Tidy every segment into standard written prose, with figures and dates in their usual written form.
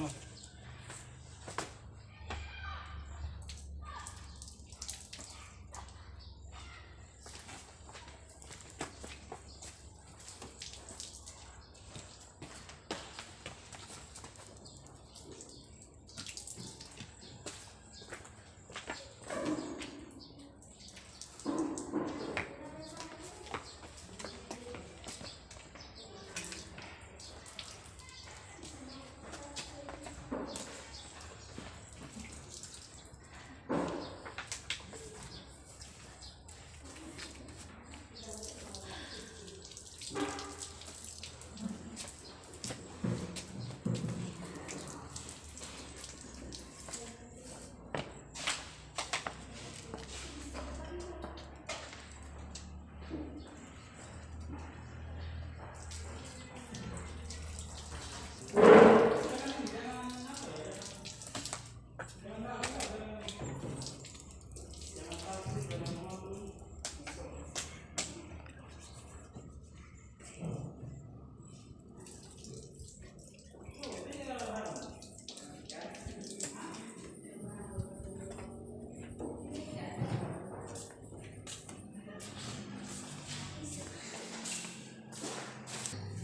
masuk.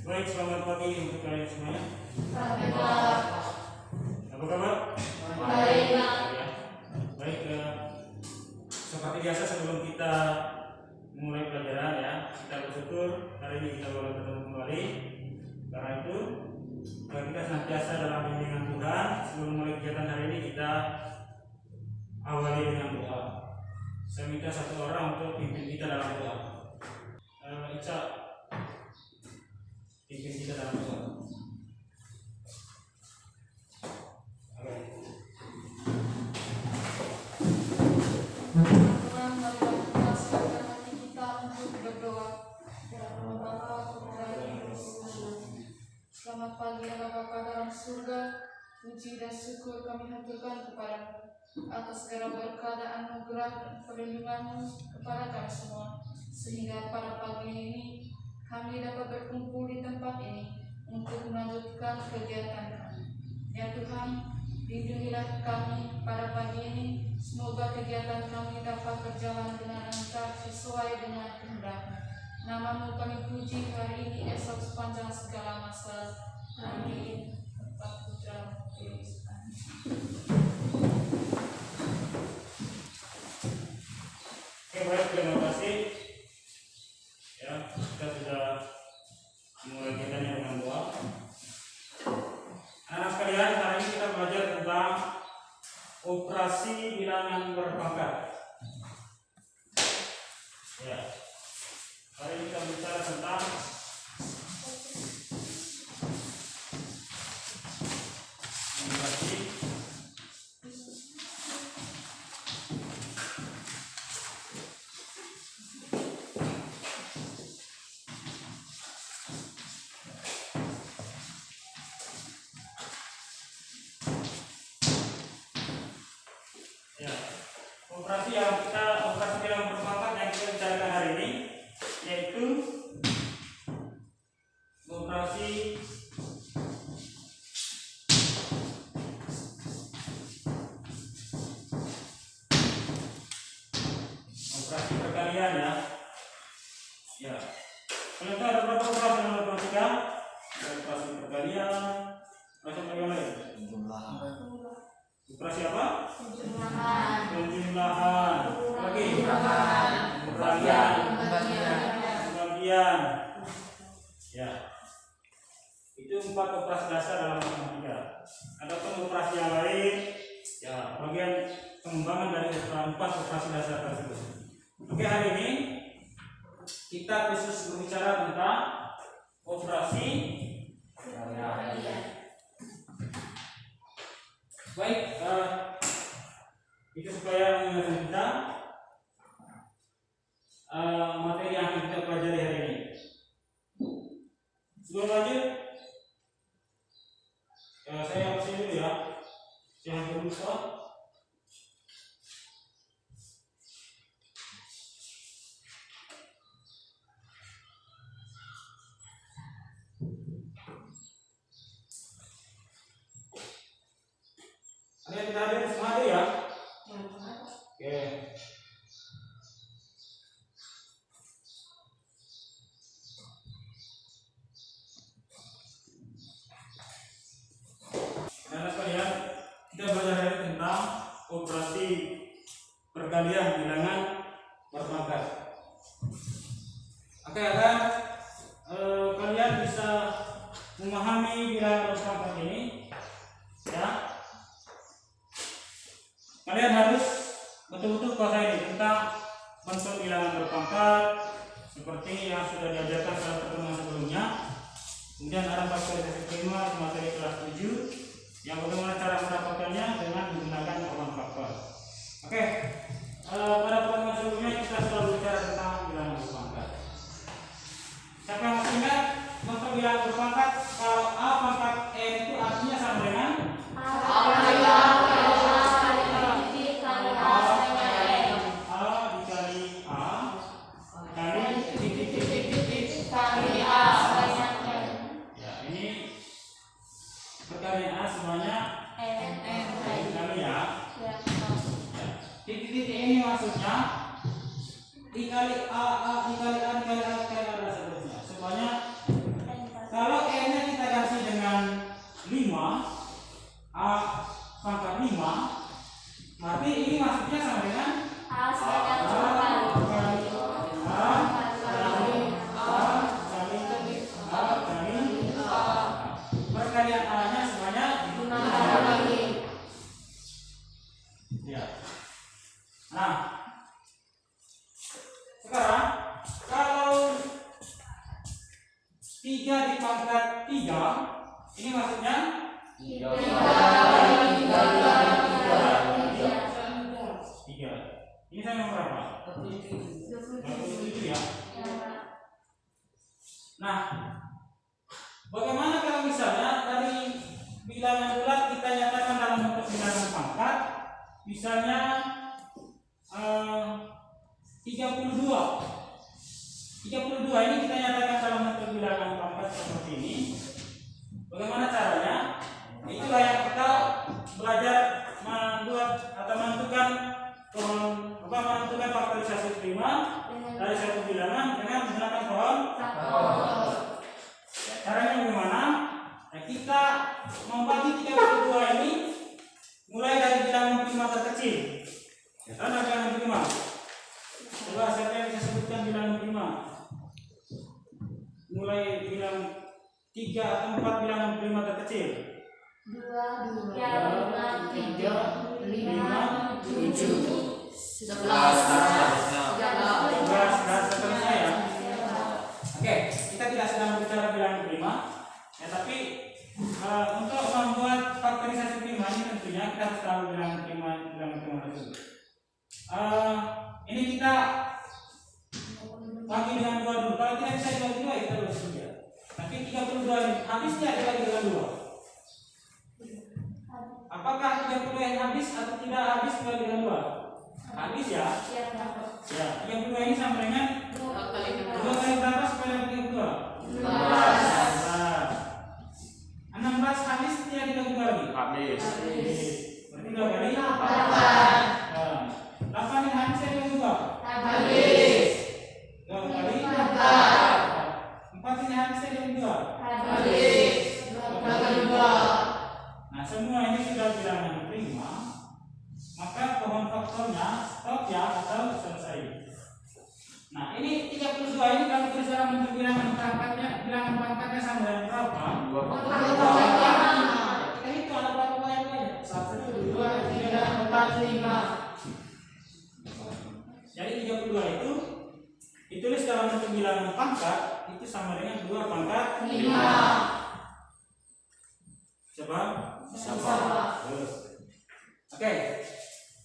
Baik, selamat pagi untuk kalian semuanya. Apa kabar? Baik. Baik, seperti biasa sebelum kita mulai pelajaran ya, kita bersyukur hari ini kita boleh bertemu kembali. Karena itu, kita senantiasa dalam bimbingan Tuhan. Sebelum mulai kegiatan hari ini kita awali dengan doa. Saya minta satu orang untuk pimpin kita dalam doa. Ica, pimpin kita dalam doa. Selamat pagi Allah Bapa dalam surga, puji dan syukur kami haturkan kepadamu atas segala berkah dan anugerah dan perlindunganmu kepada kami semua, sehingga pada pagi ini kami dapat berkumpul di tempat ini untuk melanjutkan kegiatan kami. Ya Tuhan, lindungilah kami pada pagi ini, semoga kegiatan kami dapat berjalan dengan lancar sesuai dengan kehendak-Mu. Namamu kami puji hari ini, esok sepanjang segala masa. Amin. Bapa Putra Yesus. Oke, baik, terima kasih. Ya, kita sudah mulai kegiatannya dengan doa. Anak sekalian, hari ini kita belajar tentang operasi bilangan berpangkat. Ya. Hari ini kita bicara tentang operasi operasi bilangan berpangkat yang kita bicarakan hari ini, yaitu operasi perkalian ya. Ya. Kalau ada berapa operasi yang kita perhatikan? Operasi perkalian, operasi bagaimana ya? Operasi apa? Penjumlahan. Lagi. Pembagian. Ya. Itu 4 operasi dasar dalam matematika. Adapun operasi yang lain, ya bagian pengembangan dari 4 operasi dasar tersebut. Oke, hari ini kita khusus berbicara tentang operasi perkalian. Baik, itu supaya mengingatkan kita materi yang akan kita pelajari hari ini. Sebelum lanjut, saya absen dulu ya. Jangan lupa. Kalian tidak hadir semua hadir ya? Oke. Karena sekalian, kita belajar hari ini tentang operasi perkalian bilangan berpangkat. Oke, agar kalian bisa memahami bilangan berpangkat ini, ya, kalian harus betul-betul kuasai tentang bentuk bilangan berpangkat seperti yang sudah diajarkan pada pertemuan sebelumnya. Kemudian ada faktorisasi prima di materi kelas 7 yang bagaimana cara mendapatkannya dengan menggunakan common faktor. Oke, pada pertemuan sebelumnya kita selalu bicara tentang bilangan berpangkat. Siapa yang masih ingat bentuk bilangan berpangkat? Kalau a pangkat n itu artinya sama dengan a dikali a kali a. Ya, ini perkalian a semuanya n kali ya. Titik-titik ini maksudnya dikali a dikali a dikali a dikali a dan seterusnya. Semuanya kalau n nya kita ganti dengan 5, a pangkat 5, berarti ini maksudnya sama dengan A sebanyak 2 kali. Perkalian a nya sebanyak 5 kali. ya. Nah, sekarang kalau 3 di pangkat 3, ini maksudnya 3 kali 3 kali 3. Ini saya nomor berapa? 27 ya. Nah, bagaimana kalau misalnya dari bilangan bulat kita nyatakan dalam bentuk bilangan pangkat, misalnya 32. 32 ini kita nyatakan dalam bentuk bilangan pangkat seperti ini. Bagaimana caranya? Itulah yang kita belajar membuat atau menentukan faktorisasi prima dari satu bilangan dengan menggunakan pohon. Caranya bagaimana? Nah, kita membagi 32 ini mulai dari bilangan prima terkecil. Ada bilangan prima. Coba siapa yang bisa sebutkan bilangan prima? Mulai bilang 3 atau 4 bilangan prima terkecil. 2, 3, 5, 7, 11, 13 dan seterusnya ya. Oke, kita tidak sedang bicara bilangan prima, ya, tapi untuk membuat faktorisasi prima ini tentunya kita harus tahu bilangan prima tersebut. Ini kita bagi dengan 2 dulu. Kalau tidak bisa dibagi 2 kita bagi 3. Tapi 32 ini habisnya dibagi dengan 2. Apakah 30 yang habis atau tidak habis dibagi dengan 2? Habis ya? Ya, 32 ini sama dengan 2 kali berapa supaya dapat 32? 16 habis tidak dibagi 2 lagi? Habis. Berarti 2 kali? 8 yang habis saya dibagi 2? habis. 2 kali? 4 ini habis saya dibagi 2? Habis. 2 kali 2. Nah, semua ini sudah bilangan prima, maka pohon faktornya stop ya atau selesai. Nah, ini 32 ini kalau tulis dalam bentuk bilangan pangkatnya sama dengan berapa? 2. Kita hitung ada berapa banyak? 1, 2, 3, 4, 5. Jadi 32 itu ditulis dalam bentuk bilangan pangkat itu sama dengan 2 pangkat 5. Coba? Terus. Oke.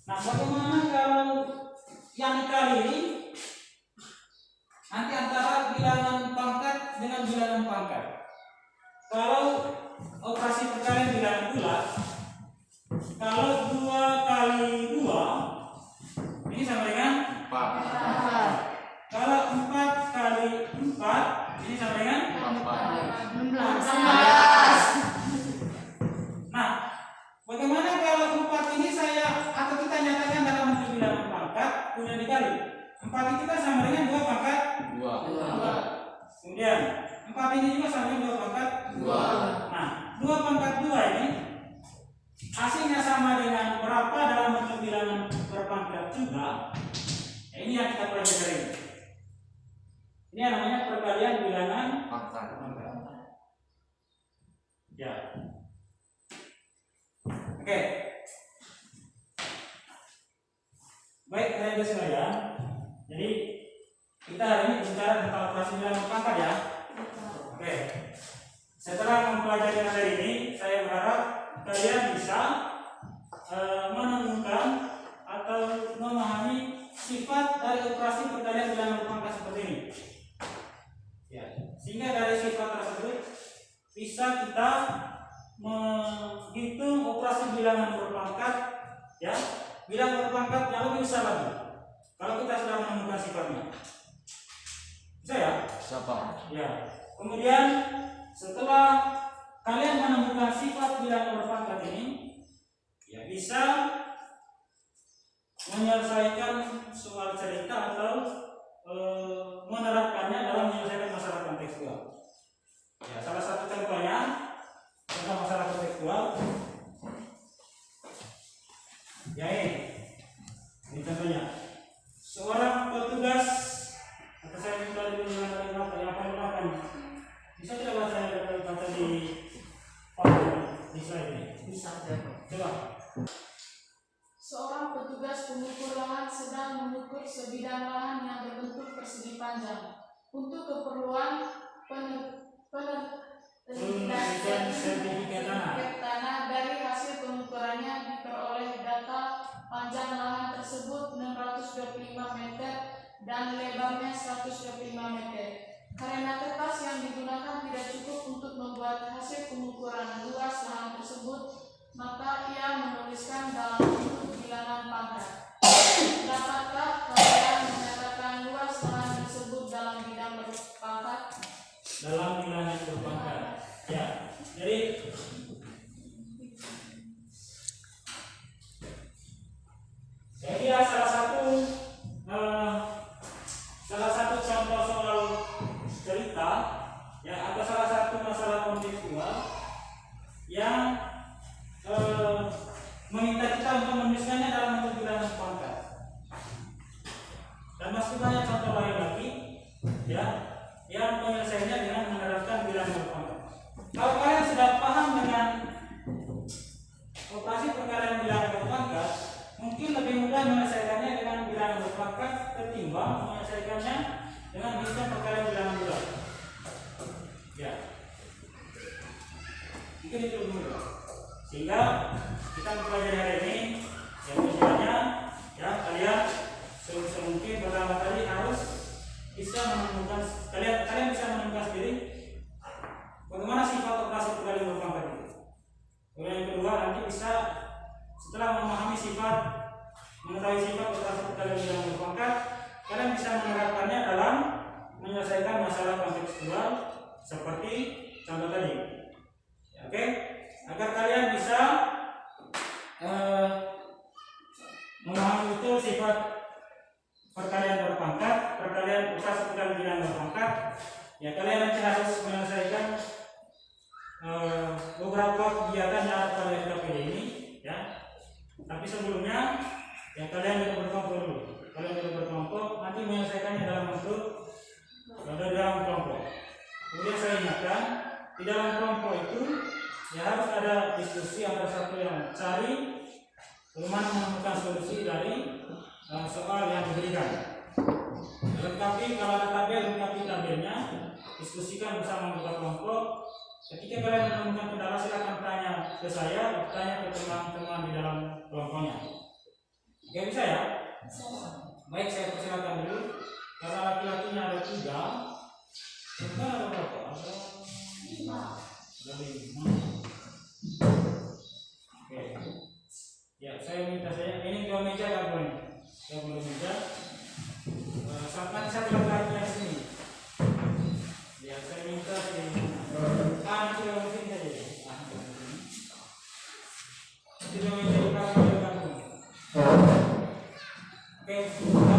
Nah, bagaimana kalau yang dikali ini nanti antara bilangan pangkat dengan bilangan pangkat? Kalau operasi perkalian bilangan bulat, kalau 2 kali 2 ini sama dengan 4. Kalau 4 kali 4 ini sama dengan 16. Nah, bagaimana kalau 4 punya dikali. 4 itu kan sama dengan 2 pangkat 2. Kemudian 4 ini juga sama dengan 2 pangkat 2. Nah, 2 pangkat 2 ini hasilnya sama dengan berapa dalam bentuk bilangan berpangkat juga. Ya, ini yang kita pelajari. Ini yang namanya perkalian bilangan Pangkat. Ya. Oke. Baik, teman-teman sekalian. Jadi kita hari ini bicara tentang operasi bilangan berpangkat ya. Oke. Setelah mempelajari materi ini, saya berharap kalian bisa menemukan atau memahami sifat dari operasi perkalian bilangan berpangkat seperti ini. Ya, sehingga dari sifat tersebut bisa kita menghitung operasi bilangan berpangkat, ya, bilangan berpangkat yang lebih besar lagi. Kalau kita sudah menemukan sifatnya, bisa ya? Siapa? Ya. Kemudian setelah kalian menemukan sifat bilangan berpangkat ini, ya bisa menyelesaikan soal cerita atau menerapkannya dalam menyelesaikan masalah kontekstual. Ya, salah satu contohnya tentang masalah kontekstual. Ya ini contohnya. Seorang petugas, atau saya minta dulu dengan yang paling belakang. Bisa tidak baca di PowerPoint di slide ini? Bisa. Coba. Seorang petugas pengukur lahan sedang mengukur sebidang lahan yang berbentuk persegi panjang untuk keperluan Penelitian sertifikat tanah. tanah. Dari hasil pengukurannya diperoleh data panjang lahan tersebut 625 meter dan lebarnya 125 meter. Karena kertas yang digunakan tidak cukup untuk membuat hasil pengukuran luas lahan tersebut, maka ia menuliskan dalam bentuk bilangan pangkat. Dapatkah kalian menyatakan luas lahan tersebut dalam bidang berpangkat? Dalam bilangan berpangkat. Ya, jadi salah satu contoh soal cerita, ya, atau salah satu masalah kontekstual yang meminta kita untuk menuliskannya dalam bentuk bilangan pangkat. Dan masih banyak contoh lain lagi, ya, yang menyelesaikannya dengan menerapkan bilangan berpangkat. Kalau kalian sudah paham dengan operasi perkalian bilangan berpangkat, mungkin lebih mudah menyelesaikannya dengan bilangan berpangkat ketimbang menyelesaikannya dengan menghitung perkalian bilangan bulat. Ya, mungkin itu dulu. Sehingga kita mempelajari hari ini yang tujuannya, ya, kalian sebisa mungkin pertama kali harus bisa menemukan, kalian bisa menemukan sendiri bagaimana sifat operasi perkalian berpangkat itu. Kemudian yang kedua, nanti bisa setelah memahami sifat, mengetahui sifat operasi perkalian bilangan berpangkat, kalian bisa menerapkannya dalam menyelesaikan masalah kontekstual seperti contoh tadi. Ya, oke, agar kalian bisa memahami betul sifat perkalian berpangkat, perkalian operasi perkalian bilangan berpangkat. Ya, kalian nanti harus menyelesaikan beberapa kegiatan yang ada pada KPD ini, ya. Tapi sebelumnya, ya, kalian juga berkelompok dulu. Kalian juga berkelompok, nanti menyelesaikannya dalam bentuk dalam kelompok. Kemudian saya ingatkan, di dalam kelompok itu, ya, harus ada diskusi antara satu yang cari bagaimana menemukan solusi dari soal yang diberikan. Lengkapi, kalau ada tabel, lengkapi tabelnya, diskusikan bersama anggota kelompok. Ketika kalian menemukan kendala, silakan tanya ke saya, tanya ke teman-teman di dalam kelompoknya. Oke, bisa ya? Baik, saya persilakan dulu. Karena laki-lakinya ada 3, perempuan ada berapa? Ada 5. Oke. Ya, saya minta ini 2 meja nggak boleh. Saya boleh meja. Nanti saya bilang lagi yang sini. Ya, saya minta sini. Nanti yang sini saja. Nanti 2 meja di belakang. Oke.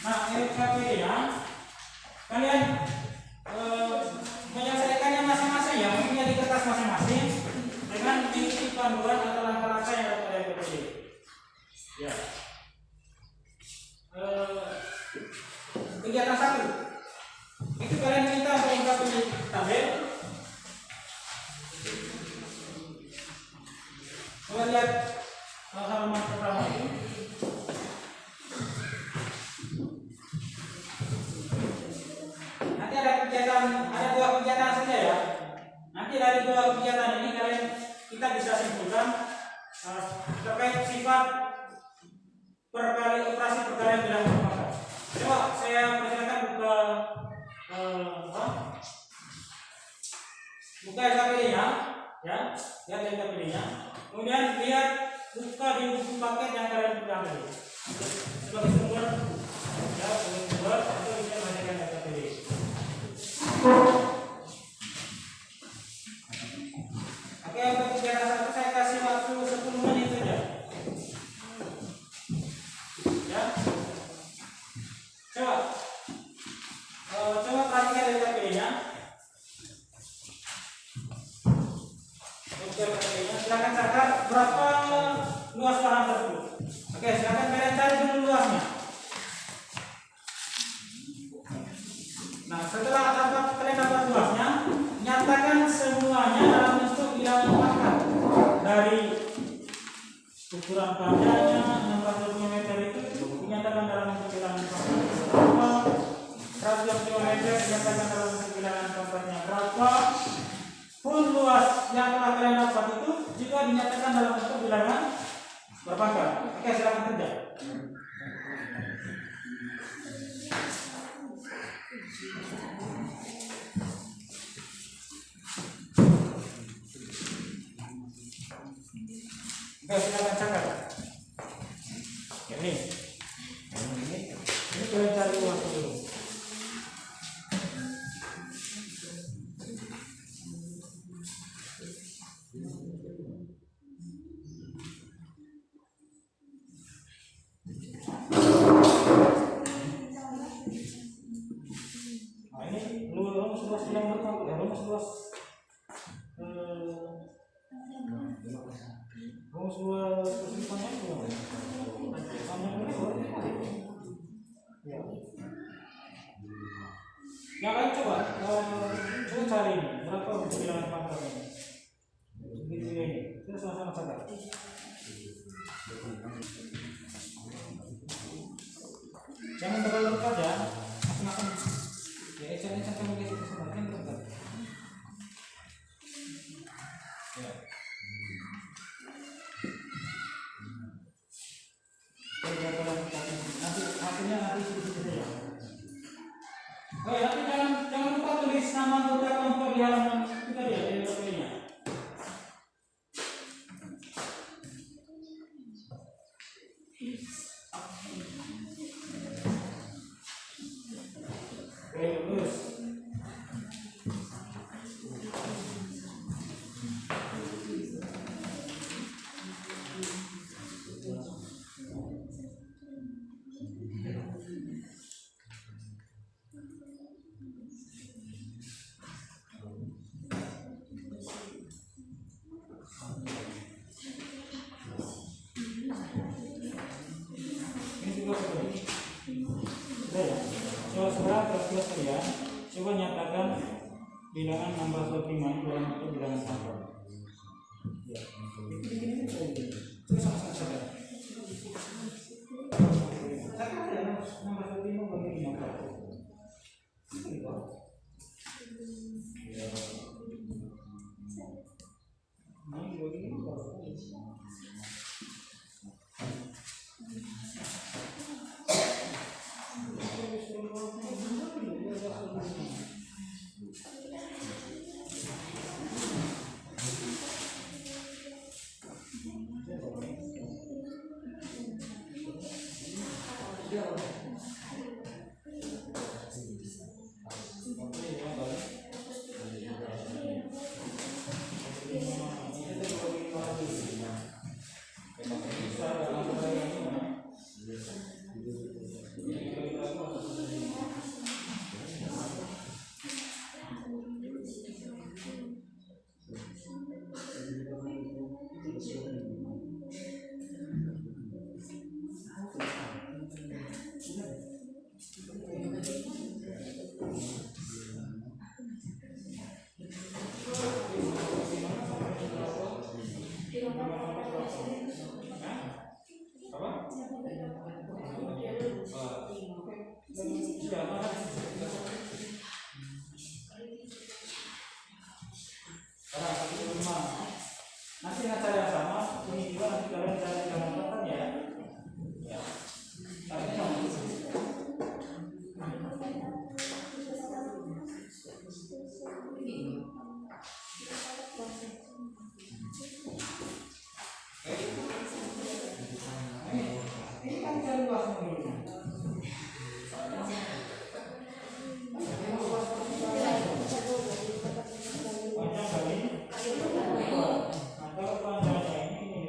Nah, LKPD ya, kalian menyelesaikannya masing-masing ya, mungkin di kertas masing-masing dengan mengikuti panduan atau langkah-langkah yang ada pada LKPD. Ya. Kegiatan 1 itu kalian minta untuk melengkapi tabel. Coba lihat halaman pertama itu. Nanti ada dua kegiatan saja ya. Nanti dari dua kegiatan ini kita bisa simpulkan terkait sifat operasi perkalian bilangan perpangkat. Coba saya persilakan buka LKPD-nya, ya, lihat LKPD-nya. Kemudian buka di buku paket yang kalian pegang tadi. Sebagai sumber, ya, sebagai sumber atau bisa menggunakan LKPD. Oke, untuk kegiatan 1 saya kasih waktu 10 menit saja. Ya. Coba perhatikan LKPD-nya. Silakan catat berapa luas lahan tersebut. Oke, silakan kalian cari dulu luasnya. Nah, setelah kalian dapat luasnya, nyatakan semuanya dalam bentuk bilangan pangkat. Dari ukuran panjangnya 60 mm itu dinyatakan dalam bentuk bilangan pangkat berapa, 100 km dinyatakan dalam bentuk bilangan pangkatnya berapa. Pun luas yang telah kalian dapat itu juga dinyatakan dalam bentuk bilangan berpangkat. Oke, silakan kerja. Oke, silakan catat. Ini kalian cari luas dulu. Yang lain coba cari ini berapa untuk bilangan pangkat ini. Ini kita sama-sama catat. Jangan terlalu dekat ya, masing-masing. Ya, ini sampai ke situ sebenarnya dekat. Ya. Nanti hasilnya situ saja. Oh ya, nanti jangan lupa tulis nama anggota kelompok di halaman kita lihat di LKPD-nya. Oke, lulus. bilangan nambah 25 dalam itu bilangan sampel. Ya. Ini terus sama saja. Nambah 25 bagi 5. Nanti dengan cara yang sama, ini juga nanti kalian cari yang menentukan ya. Ya. Caranya sama. Ini kan cari luasnya dulu. Panjang kali. Kalau panjangnya ini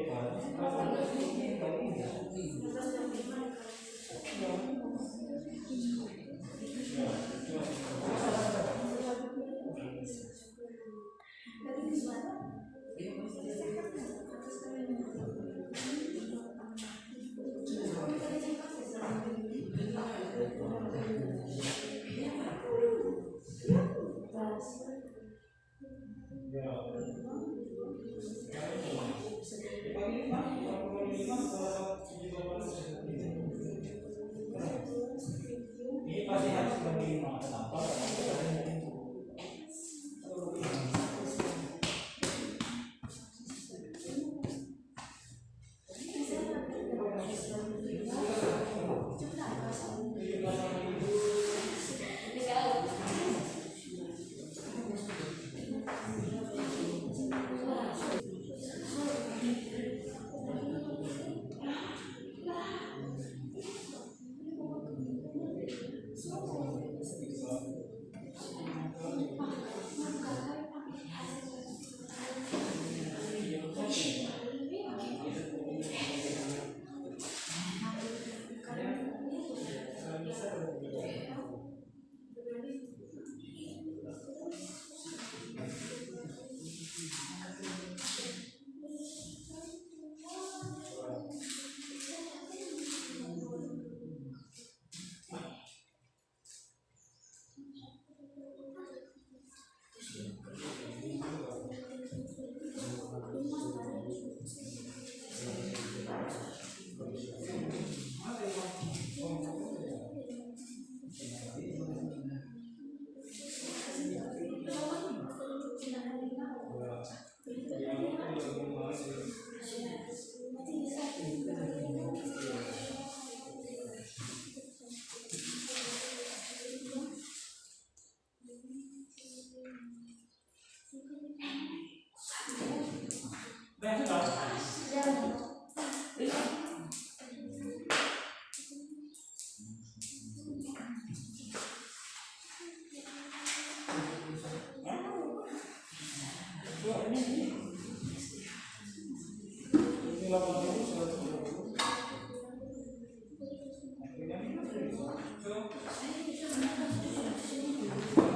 ini pasti harus bagi 5. Kenapa?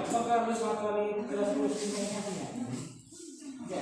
Apakah harus 4 kali 13 informasinya? Ya.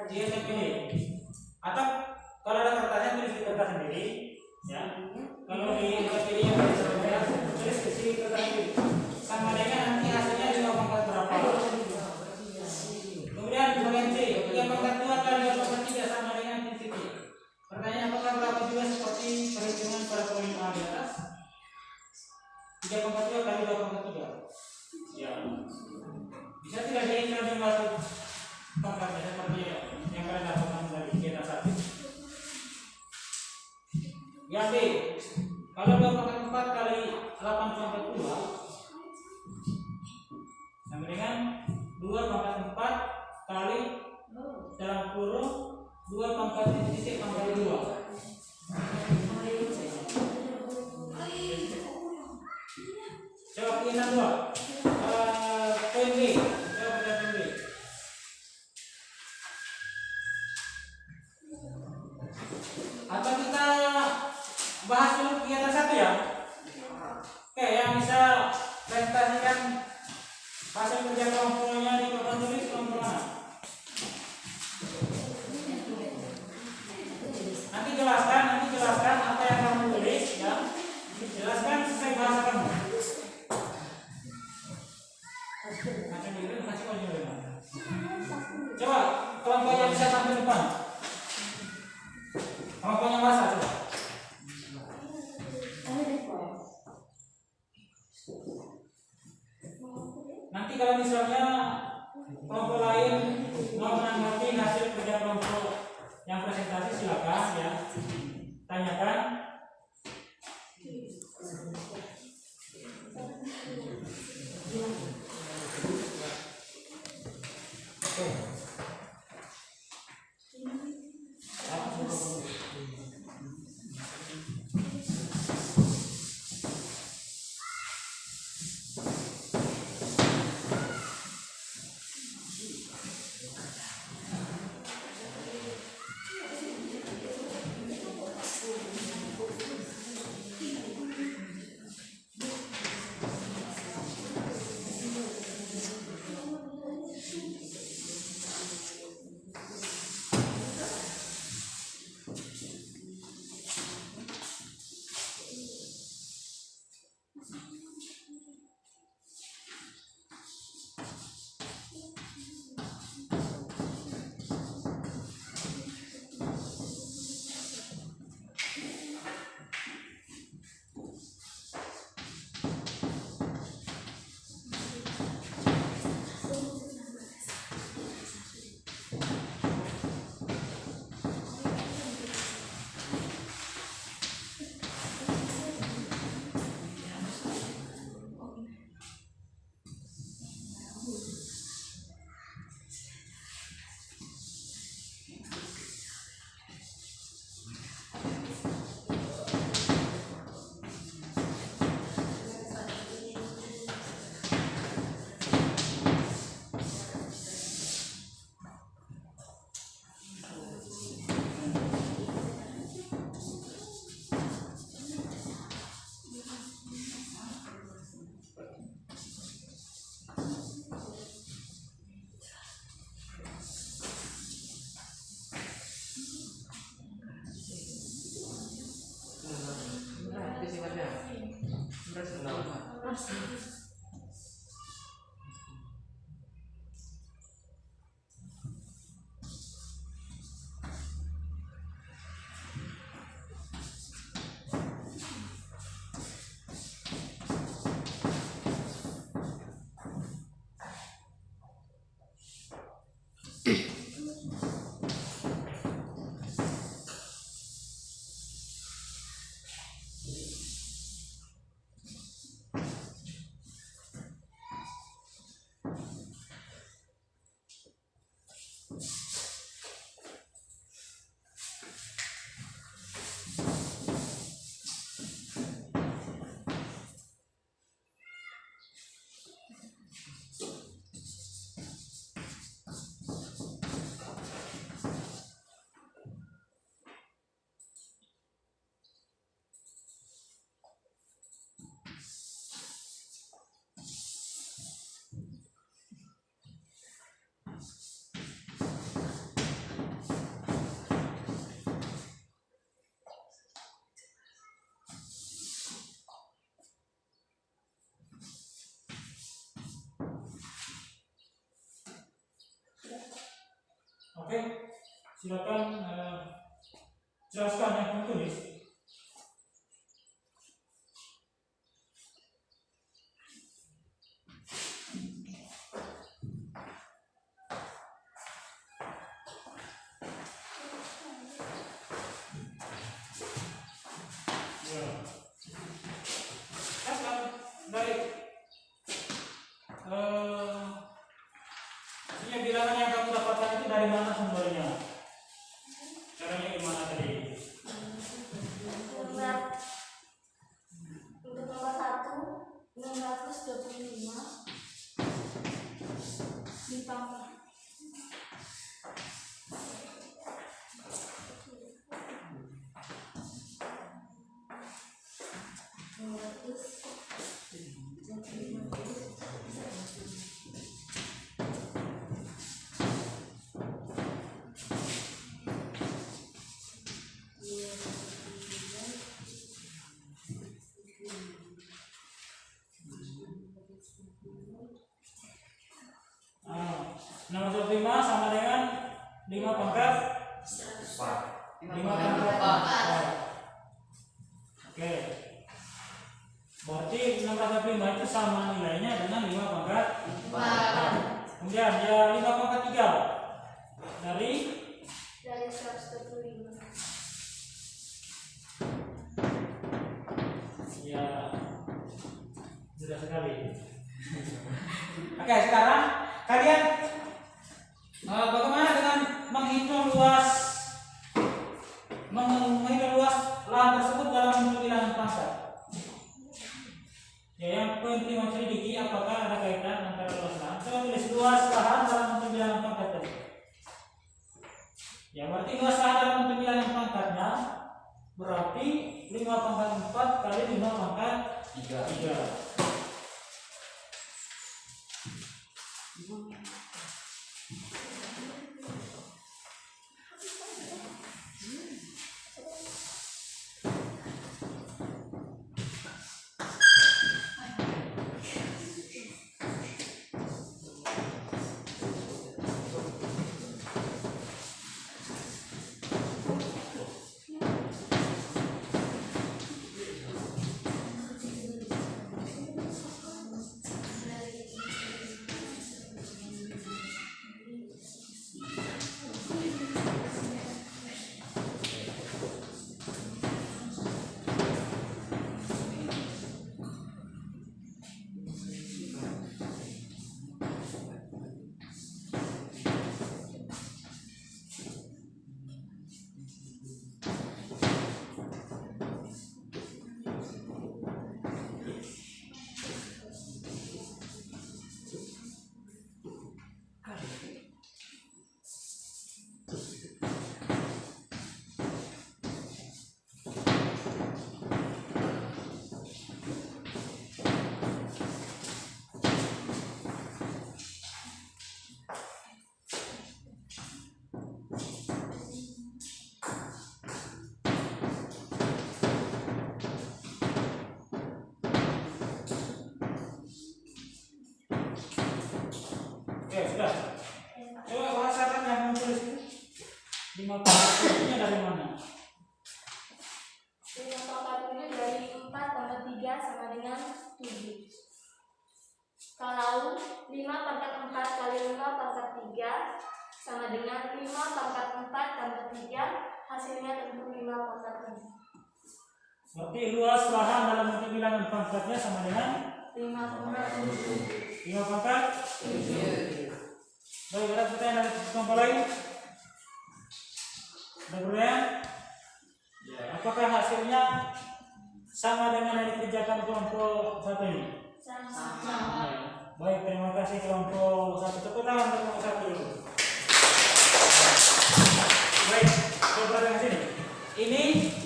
dia saya pilih. Atau kalau ada kertasnya tulis di kertas sendiri, ya. Kalau di pilih yang dari saya tulis di sini kertas sendiri. Sama dengan nanti hasilnya 2 pangkat berapa. Kemudian bagian C, 3 pangkat 2 kali 2 pangkat 3 sama dengan titik. Pertanyaan apakah berapa juga seperti perhitungan pada poin A di atas? 3 pangkat 2 kali 2 pangkat 3. Ya. Bisa tidak diingat dengan satu pangkatnya seperti yang kalian lakukan dari kita satu. Yang B, kalau 2 pangkat 4 kali 8 pangkat 2 sama dengan 2 pangkat 4 kali dalam kurung 2 pangkat titik pangkat 2. Coba kita 2. Poin B. Coba kita poin B. Atau kita bahas dulu kegiatan 1 ya. Oke, yang bisa presentasikan hasil kerja kelompoknya di papan tulis kelompok mana? Nanti jelaskan apa yang kamu tulis ya. Jelaskan sesuai bahasa kamu. Coba kelompok yang bisa tampil depan. Kelompoknya masa coba. Nanti kalau misalnya kelompok lain mau menanggapi hasil kerja kelompok yang presentasi silakan ya. Tanyakan. Oke, silakan jelaskan yang tulis. Dari bilangan yang kamu dapatkan itu dari mana sumbernya? Caranya gimana tadi? Untuk nomor 1 625 ditambah Nomor 25 sama dengan 5 pangkat 5 pangkat 4. Oke. Berarti 625 itu sama nilainya dengan 5 pangkat 4. Kemudian ya 5 pangkat 3 dari 125. Ya mudah sekali. Oke, sekarang kalian bagaimana dengan menghitung luas lahan tersebut dalam bentuk bilangan pangkat? Ya, yang poin prima selidiki apakah ada kaitan antara luas lahan? Coba tulis luas lahan dalam bentuk bilangan pangkat tadi. Ya, berarti luas lahan dalam bentuk bilangan pangkatnya berarti 5 pangkat 4 kali 5 pangkat 3. Oke, sudah. Coba rasakan yang menulis itu 5 pangkat 7 dari mana? 5 pangkat 7 dari 4 tambah 3 sama dengan 7. Kalau 5 pangkat 4 kali 5 pangkat 3 sama dengan 5 pangkat 4 tambah 3, hasilnya tentu 5 pangkat 7. Berarti luas lahan dalam bentuk bilangan pangkatnya sama dengan 5 pangkat 7. 5 pangkat 7. Baik, ada pertanyaan dari kelompok lain? Ada pertanyaan? Apakah hasilnya sama dengan yang dikerjakan kelompok satu ini? Sama. Baik, terima kasih kelompok satu. Tepuk tangan untuk kelompok satu dulu. Baik, coba dengan sini. Ini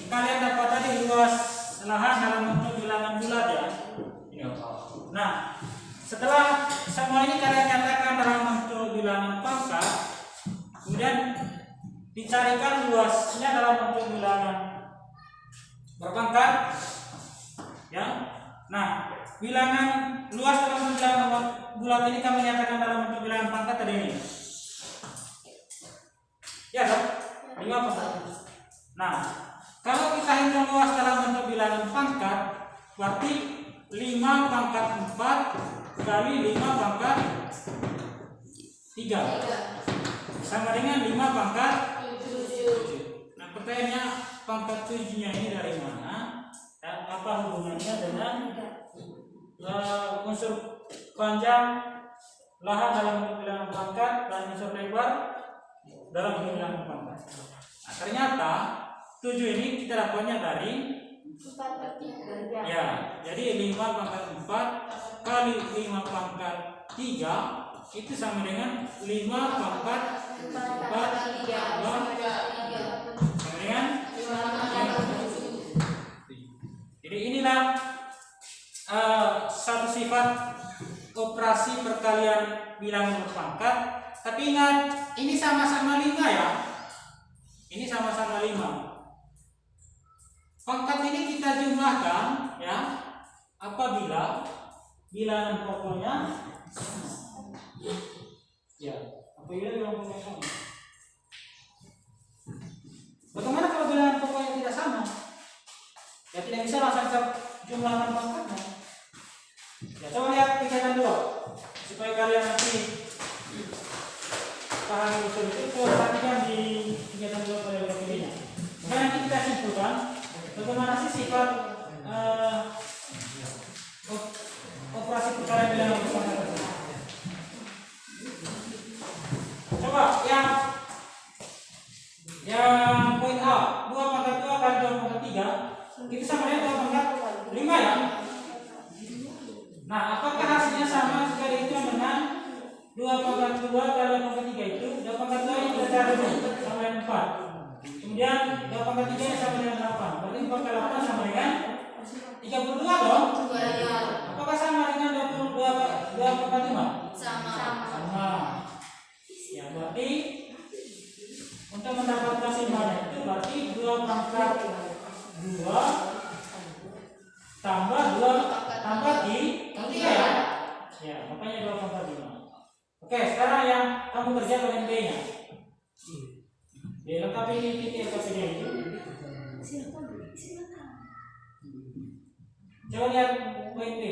kalian dapat tadi luas lahan dalam bentuk bilangan bulat ya. Nah, setelah semua ini kalian nyatakan dalam bentuk bilangan pangkat, kemudian dicarikan luasnya dalam bentuk bilangan berpangkat, ya. Nah, bilangan luas dalam bentuk bilangan bulat ini kami nyatakan dalam bentuk bilangan pangkat tadi ini. Ya dong? 5 pangkat 4. Nah, kalau kita hitung luas dalam bentuk bilangan pangkat, berarti 5 pangkat 4 kali 5 pangkat 3 sama dengan 5 pangkat 7. Nah, pertanyaannya pangkat 7-nya ini dari mana? Dan apa hubungannya dengan unsur panjang lahan dalam bentuk bilangan pangkat dan unsur lebar dalam bentuk bilangan pangkat? Nah, ternyata 7 ini kita dapatnya dari 4/3. ya, jadi 5 pangkat 4 kali 5 pangkat 3 itu sama dengan 5 pangkat 4 sama dengan 5. Jadi inilah satu sifat operasi perkalian bilangan berpangkat. Tapi ingat, ini sama-sama 5 ya. Ini sama-sama 5. Pangkat ini kita jumlahkan ya apabila bilangan pokoknya ya apabila bilangan pokoknya sama. Bagaimana kalau bilangan pokoknya tidak sama? Ya tidak bisa langsung jumlahkan pangkatnya. Ya coba lihat tingkatan 2 supaya kalian nanti paham betul-betul. Perhatikan di tingkatan 2 pada blok ini. Maka nanti kita simpulkan bagaimana sih sifat operasi perkalian bilangan berpangkat tersebut. Coba yang poin A, 2 pangkat 2 kali 2 pangkat 3 itu sama dengan 2 pangkat 5 ya. Nah, apakah hasilnya sama jika dihitung dengan 2 pangkat 2 kali 2 pangkat 3 itu? 2 pangkat 2 ini kita cari dulu sama dengan 4. Kemudian 2 pangkat 3 sama dengan 8. Berarti 4 kali 8 sama dengan 32 dong? Apakah sama dengan 2 pangkat 5? Sama. Ya, berarti untuk mendapatkan simpannya itu berarti 2 pangkat 2 tambah 2 tambah di 3 ya? Ya, makanya 2 pangkat 5. Oke, sekarang yang kamu kerja dengan B-nya. Lengkapi ini titik LKP-nya itu. Coba lihat poin B.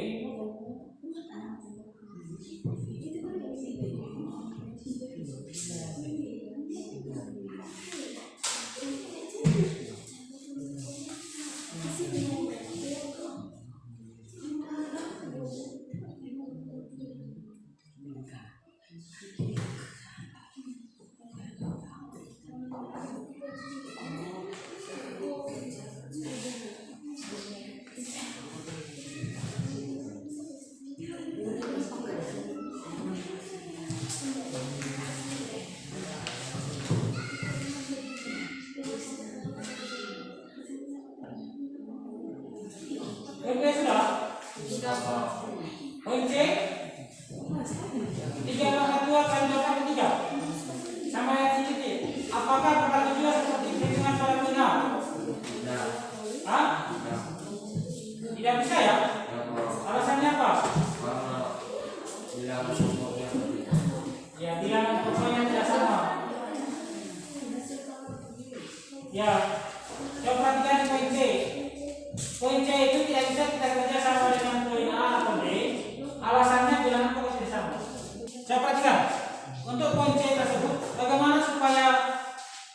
Poin B sudah? Poin C 3 pangkat 2 kali 2 pangkat 3 sama yang titik. Apakah pangkat 7 seperti hitungan pada poin A? Hah? Tidak bisa ya? Alasannya apa? Ya, bilangan pokoknya tidak sama. Ya, coba perhatikan di poin C. Poin C itu tidak bisa kita kerja sama dengan poin A atau B. Alasannya bilangan pokok tidak sama. Coba perhatikan. Untuk poin C tersebut, bagaimana supaya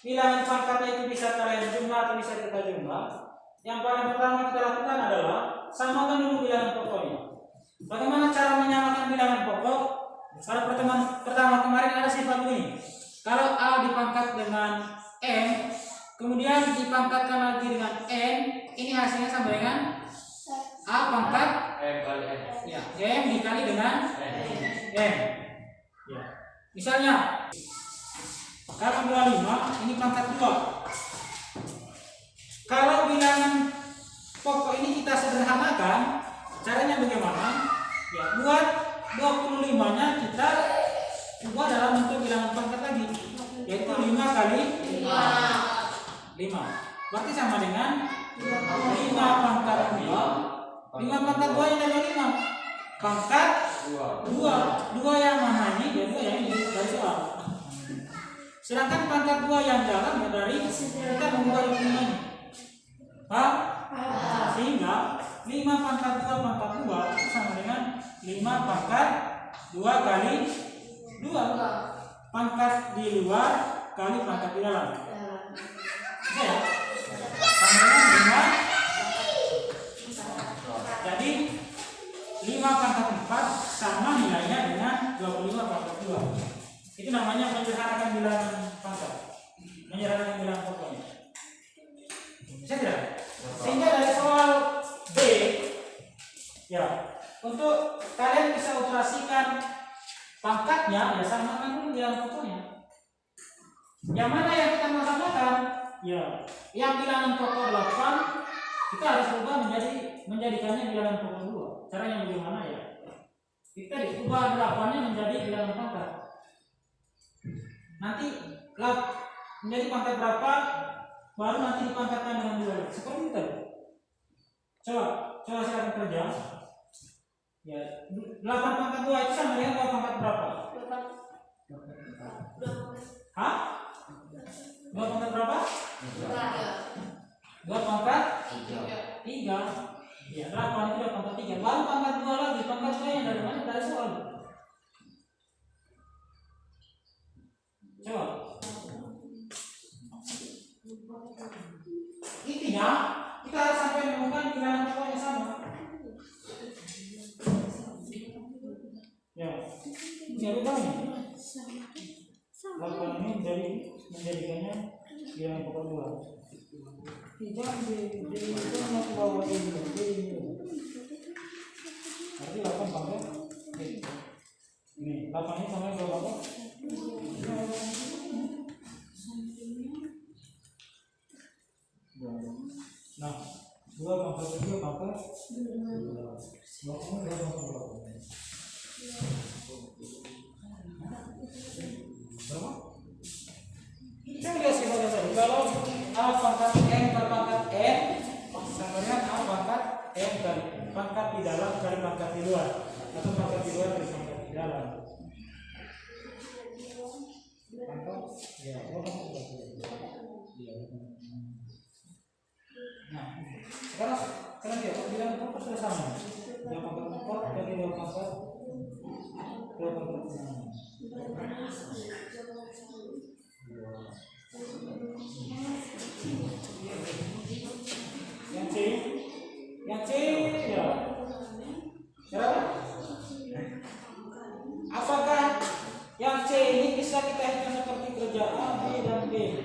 bilangan pangkatnya itu bisa kalian jumlah atau bisa kita jumlah? Yang paling pertama kita lakukan adalah samakan dulu bilangan pokoknya. Bagaimana cara menyamakan bilangan pokok? Pada pertemuan pertama kemarin ada sifat ini. Kalau A dipangkat dengan M, kemudian dipangkatkan lagi dengan N, ini hasilnya sama dengan A pangkat ya, M dikali dengan M. Ya. Misalnya kalau 25 ini pangkat 2. Kalau bilangan pokok ini kita sederhanakan, caranya bagaimana? Ya, buat 25-nya kita ubah dalam bentuk bilangan pangkat lagi, yaitu 5 kali 5. Berarti sama dengan 5 pangkat 2. 5 pangkat 2 yang dari 5 pangkat 2. 2 yang mana ini? Ya 2 yang ini dari soal. Sedangkan pangkat 2 yang dalam ya dari kita mengubah ini. Paham? Sehingga 5 pangkat 2 pangkat 2 itu sama dengan 5 pangkat 2 kali 2. Pangkat di luar kali pangkat di dalam. Oke ya? Sama dengan 5. Jadi 5 pangkat 4 sama nilainya dengan 25 pangkat 2. Itu namanya menyederhanakan bilangan pangkat. Menyederhanakan bilangan pokoknya. Bisa tidak? Sehingga dari soal B ya, untuk kalian bisa operasikan pangkatnya ya samakan dulu bilangan pokoknya. Yang mana yang kita mau samakan? Ya, yang bilangan pokok 8 kita harus ubah menjadikannya bilangan pokok 2. Caranya bagaimana ya? Kita diubah 8-nya menjadi bilangan pangkat. Nanti menjadi pangkat berapa? Baru nanti dipangkatkan dengan 2. Seperti itu. Coba silakan kerja. Ya, 8 pangkat 2 itu sama dengan 2 pangkat berapa? Hah? 2 pangkat berapa? 2 pangkat 3. Ya, 8 itu 2 pangkat 3. Baru pangkat 2 lagi. Pangkat 2 yang dari mana? Dari soal. Coba. Intinya kita harus sampai menemukan bilangan pokoknya sama. Ya, ini rubahnya. 8 ini menjadikannya bilangan pokok 2. Jangan di bawah ini. Berarti 8 pangkat. Ini 8 ini sama dengan berapa? Nah, 2 pangkat 3 pangkat 2 berapa? Saya lihat sebagai tadi. Kalau A pangkat M per pangkat N sama dengan A pangkat M kali pangkat di dalam kali pangkat di luar, atau pangkat di luar kali pangkat di dalam. Pangkat, ya, nah, sekarang dia bilang pangkat sudah sama. 2 pangkat 4 kali 2 pangkat 2 pangkat 6. Yang C ya. Berapa? Apakah yang C ini bisa kita hitung seperti kerja A, B dan B?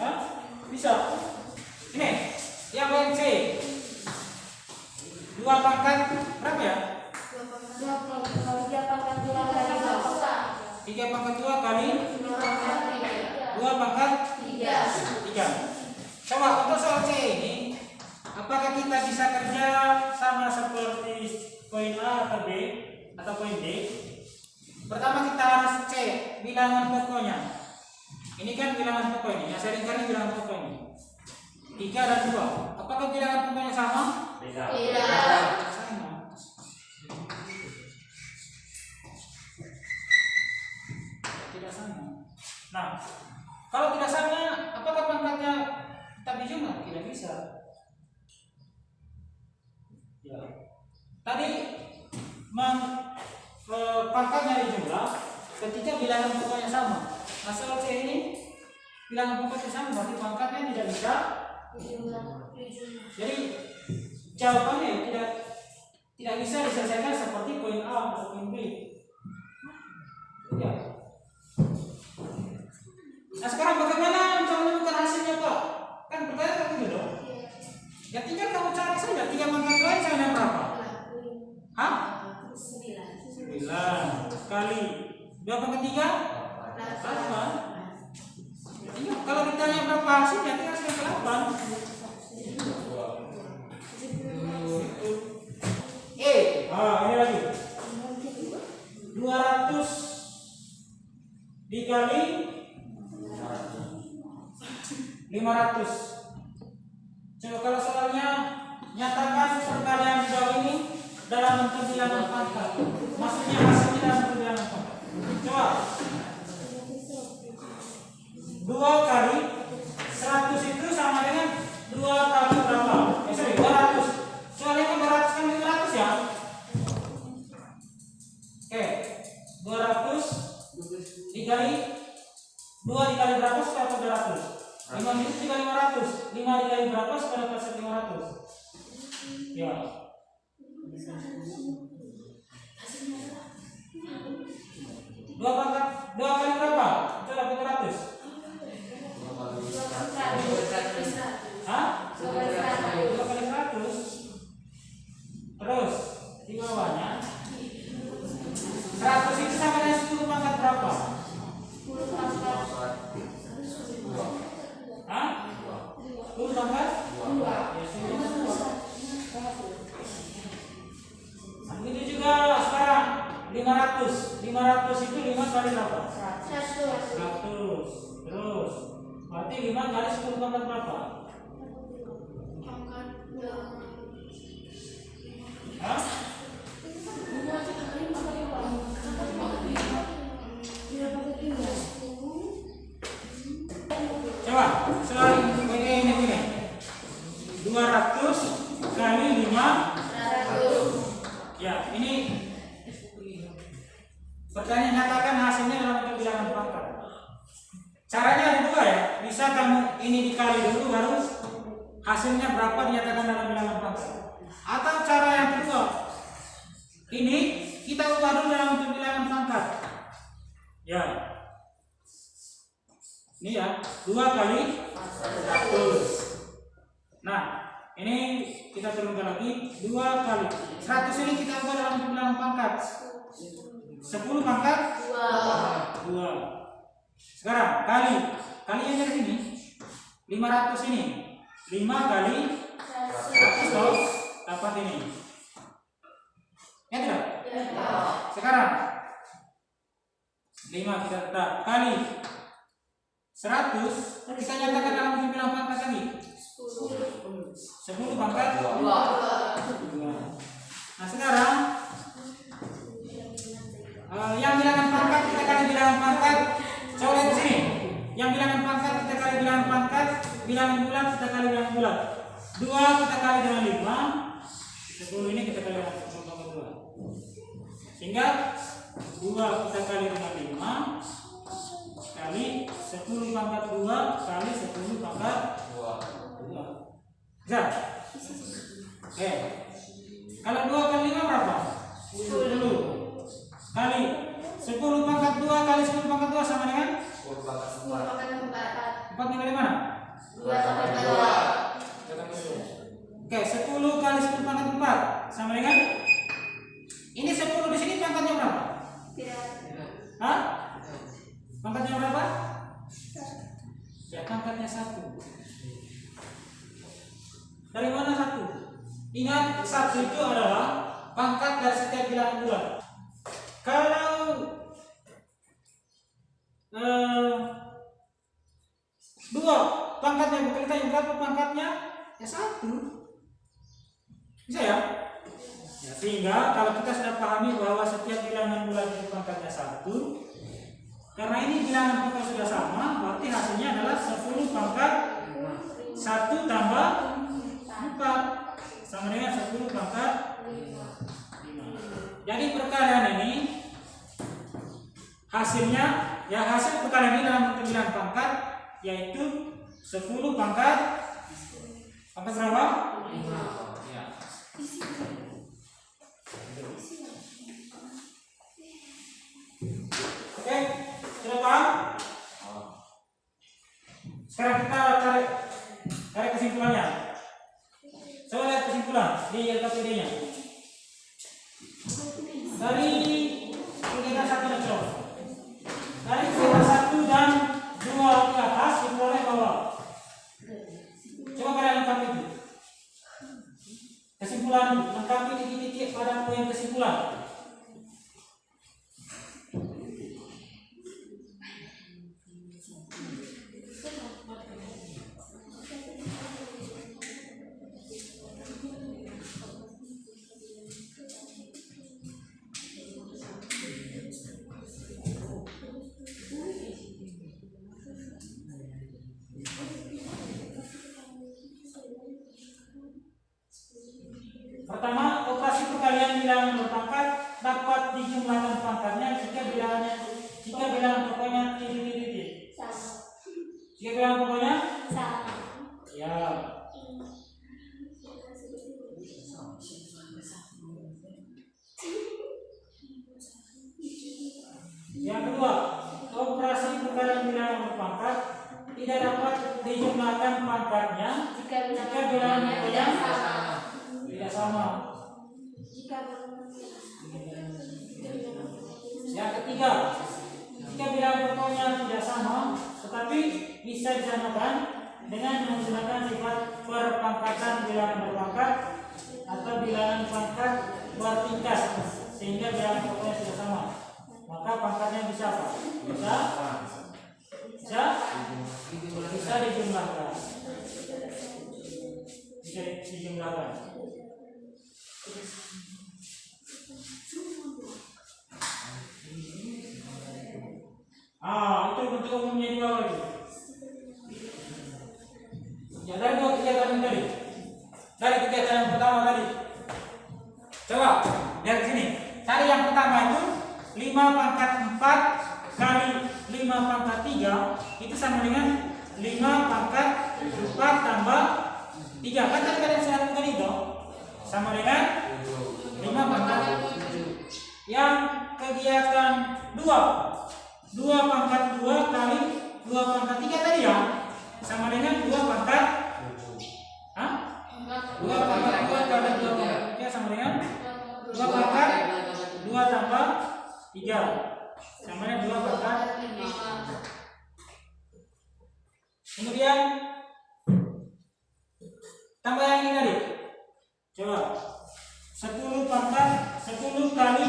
Hah? Bisa. Ini yang C 2 pangkat berapa ya? 3 pangkat 2 kali 3 pangkat 2 kali 2 pangkat 3. Coba untuk soal C ini, apakah kita bisa kerja sama seperti poin A atau B atau poin D? Pertama kita harus cek bilangan pokoknya. Ini kan bilangan pokok ini, yang seringkali bilangan pokok ini 3 dan 2. Apakah bilangan pokoknya sama? Tidak. Sama. Tidak sama. Nah, kalau tidak sama, apakah pangkatnya tetap dijumlah? Tidak bisa. Ya. Tadi pangkatnya dijumlah ketika bilangan pokoknya sama. Masalah C ini bilangan pokoknya sama, berarti pangkatnya tidak bisa. Jadi jawabannya tidak bisa diselesaikan seperti poin A atau poin B. Ya. Nah sekarang bagaimana cara menemukan hasilnya Pak? Kan pertanyaan begitu dong. Ya tinggal kamu cari saja 3 pangkat lain sama dengan berapa? Hah? 9 kali 2 pangkat 3? 8. Kalau ditanya berapa hasilnya tinggal sekali 8. Ini lagi 200 dikali 500. Coba kalau soalnya nyatakan perkalian di bawah ini dalam bentuk bilangan pangkat. Maksudnya hasilnya dalam bentuk bilangan pangkat. Coba. 2 kali 100 itu sama dengan 2 kali berapa? Sorry, 200. Soalnya kan 200 kan 500 ya. Oke, 200 dikali 2 dikali berapa sekarang 200? 5 itu dikali 500. 5 dikali berapa sekarang 500? Ya. 2 kali berapa? Itu dapat 200. Hah? 2 kali 100. Terus di bawahnya 100 itu sama dengan 10 pangkat berapa? 10 pangkat Hah? 10 pangkat 2. Ya, 10. Begitu juga sekarang 500. 500 itu 5 kali berapa? 100. Terus berarti 5 kali 10 pangkat berapa? Hah? Coba, soal ini gini. 200 kali 500. Ya, ini pertanyaan nyatakan hasilnya dalam bentuk bilangan pangkat. Caranya ada 2 ya. Bisa kamu ini dikali dulu baru hasilnya berapa dinyatakan dalam bilangan pangkat. Atau cara yang kedua, ini kita ubah dulu dalam bentuk bilangan pangkat. Ya. Ini ya, 2 kali 100. Nah, ini kita turunkan lagi 2 kali 100 ini kita ubah dalam bentuk bilangan pangkat. 10 pangkat 2. Sekarang kalinya dari sini 500 ini 5 kali 100 toh, dapat ini. Ya tidak? Sekarang 5 kita tetap kali 100 kita nyatakan dalam bentuk bilangan pangkat lagi 10 pangkat 2. Nah sekarang yang bilangan pangkat kita kali bilangan pangkat. Coba lihat sini. Yang bilangan pangkat kita kali bilangan pangkat, bilangan bulat kita kali bilangan bulat. 2 kita kali dengan 5, 10 ini kita kali dengan 10 pangkat 2. Sehingga 2 kita kali dengan 5 kali 10 pangkat 2 kali 10 pangkat 2. Bisa? Oke. Kalau 2 kali 5 berapa? 10 kali 10 pangkat 2 kali 10 pangkat 2 sama dengan 10 pangkat 4. 4 tinggal di mana? 2 pangkat 2. Oke, 10 kali 10 pangkat 4 sama dengan ini 10 di sini pangkatnya berapa? Hah? Pangkatnya berapa? Ya, pangkatnya 1. Dari mana 1? Ingat 1 itu adalah pangkat dari setiap bilangan bulat. Kalau 2 pangkatnya kita yang berapa pangkatnya? Ya 1. Bisa ya? Ya, sehingga kalau kita sudah pahami bahwa setiap bilangan bulat itu pangkatnya 1, karena ini bilangan pangkat sudah sama, berarti hasilnya adalah 10 pangkat 1 tambah 4 sama dengan 10 pangkat 5. Jadi perkalian ini hasilnya, ya hasil perkalian ini dalam bentuk bilangan pangkat yaitu 10 pangkat berapa? 5. Ya. Oke, sudah paham? Sekarang kita tarik kesimpulannya. Coba lihat kesimpulan di LKPD-nya. Dari kegiatan 1 dan 2. Dari kegiatan 1 dan 2 ke atas diperoleh bahwa coba kalian lengkapi itu. Kesimpulan lengkapi titik-titik pada poin kesimpulan. bilangan berpangkat dapat dijumlahkan pangkatnya jika bilangan pokoknya titik. Sama. Jika bilangan pokoknya Sama. ya. Yang kedua, operasi perkalian bilangan berpangkat tidak dapat dijumlahkan pangkatnya Jika jika bilangan bilangan pokoknya sama. tidak sama. Jika Yang ketiga, jika bilangan pokoknya tidak sama, tetapi bisa disamakan dengan menggunakan sifat perpangkatan bilangan berpangkat atau bilangan pangkat bertingkat, sehingga bilangan pokoknya tidak sama. Maka pangkatnya bisa apa? Bisa dijumlahkan. Bisa dijumlahkan. Itu bentuk umumnya dua lagi. Ya, dari dua kegiatan yang tadi. Dari kegiatan yang pertama tadi. Coba lihat sini. Tadi yang pertama itu 5 pangkat 4 kali 5 pangkat 3 itu sama dengan 5 pangkat 4 tambah 3. Kan tadi kalian sudah lakukan itu sama dengan 5 pangkat 7. Yang kegiatan 2 pangkat 2 kali 2 pangkat 3 tadi ya sama dengan 2 pangkat 2 pangkat 2 kali 2 pangkat 3 sama dengan 2 pangkat 2 tambah 3 sama dengan 2 pangkat 5. Kemudian tambah yang ini tadi. Coba 10 kali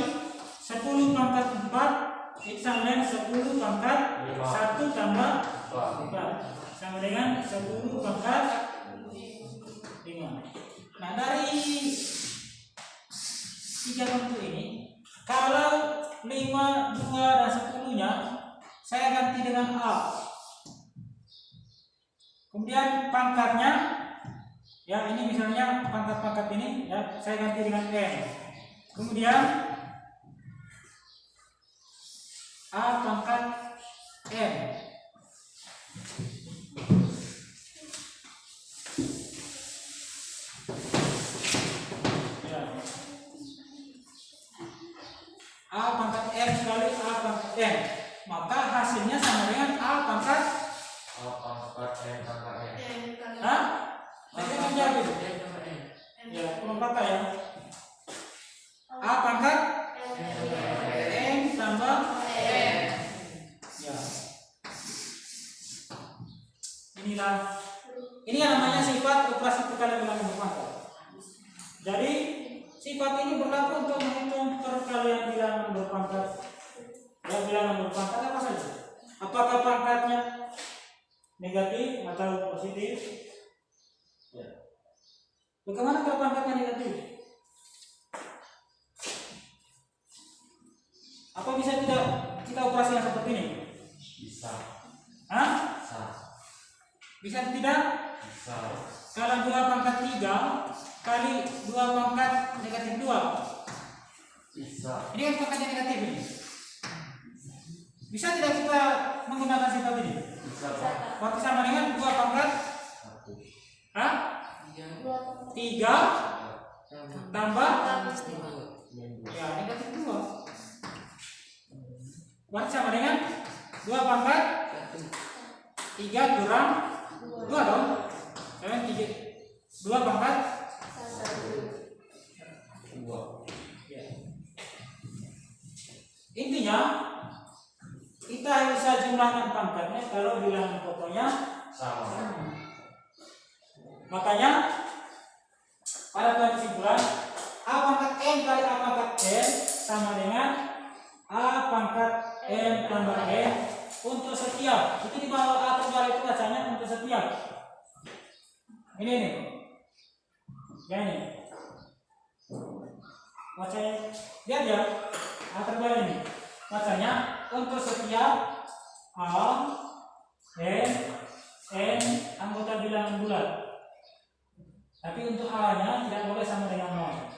10 pangkat 4 itu sama dengan 10 pangkat 1 tambah 4 sama dengan 10 pangkat 5. Nah, dari 3 bentuk ini, kalau 5, 2, dan 10-nya saya ganti dengan A. Kemudian pangkatnya, ya ini misalnya pangkat-pangkat ini, ya saya ganti dengan N. Kemudian A pangkat N. Ya. A pangkat N kali A pangkat N. Maka hasilnya sama dengan A pangkat N pangkat N. Hah? Nanti menjawab itu. Ya, belum kata ya. A pangkat N tambah N. Ya. Ini yang namanya sifat operasi perkalian bilangan berpangkat. Jadi sifat ini berlaku untuk menghitung perkalian bilangan berpangkat. Ya, bilangan berpangkat apa saja? Apakah pangkatnya negatif atau positif? Ya. Bagaimana kalau pangkatnya negatif? Apa bisa tidak kita operasi yang seperti ini? Bisa. Hah? Bisa. Bisa tidak? Bisa. Kalau 2 pangkat 3 kali 2 pangkat negatif 2. Bisa. Ini kan pangkatnya negatif ini. Bisa tidak kita menggunakan sifat ini? Bisa. Berarti sama dengan 2 pangkat 1. Hah? 3 tambah ya negatif 2. Berarti sama dengan 2 pangkat 3 kurang 2 dong. Sama 2 pangkat 2. ya. Intinya kita bisa jumlahkan pangkatnya kalau bilangan pokoknya Sama. Makanya pada kesimpulan A pangkat N kali A pangkat N sama dengan A pangkat N tambah N untuk setiap. Itu di bawah A terbalik itu bacanya untuk setiap. Ini nih. Ya ini. Bacanya lihat ya. A terbalik ini. Bacanya untuk setiap A N anggota bilangan bulat. Tapi untuk A-nya tidak boleh sama dengan 0.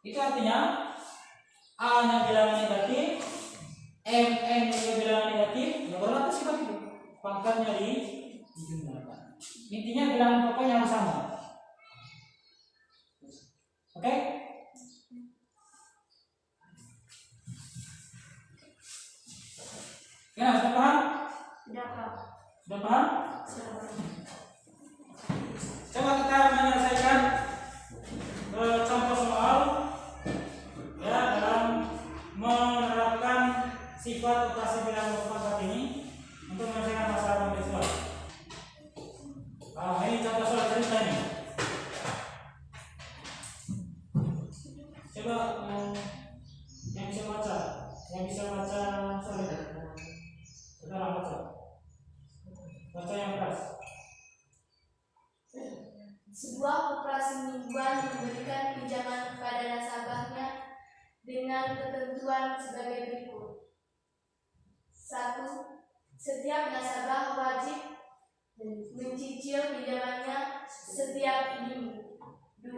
Itu artinya A-nya bilangan negatif, MN juga bilangan negatif, ya berlaku sifat itu. Pangkatnya dijumlahkan. Intinya bilangan pokoknya harus sama. Oke? Ya, sudah paham? Sudah, Pak. Sudah paham? Sudah. Coba kita menyelesaikan contoh soal ya dalam menerapkan sifat operasi bilangan pangkat ini untuk menyelesaikan masalah kontekstual. Ini contoh soal cerita ini. Coba yang bisa baca soal ini. Saudara baca yang keras. Sebuah koperasi mingguan memberikan pinjaman kepada nasabahnya dengan ketentuan sebagai berikut. 1. Setiap nasabah wajib mencicil pinjamannya setiap minggu. 2.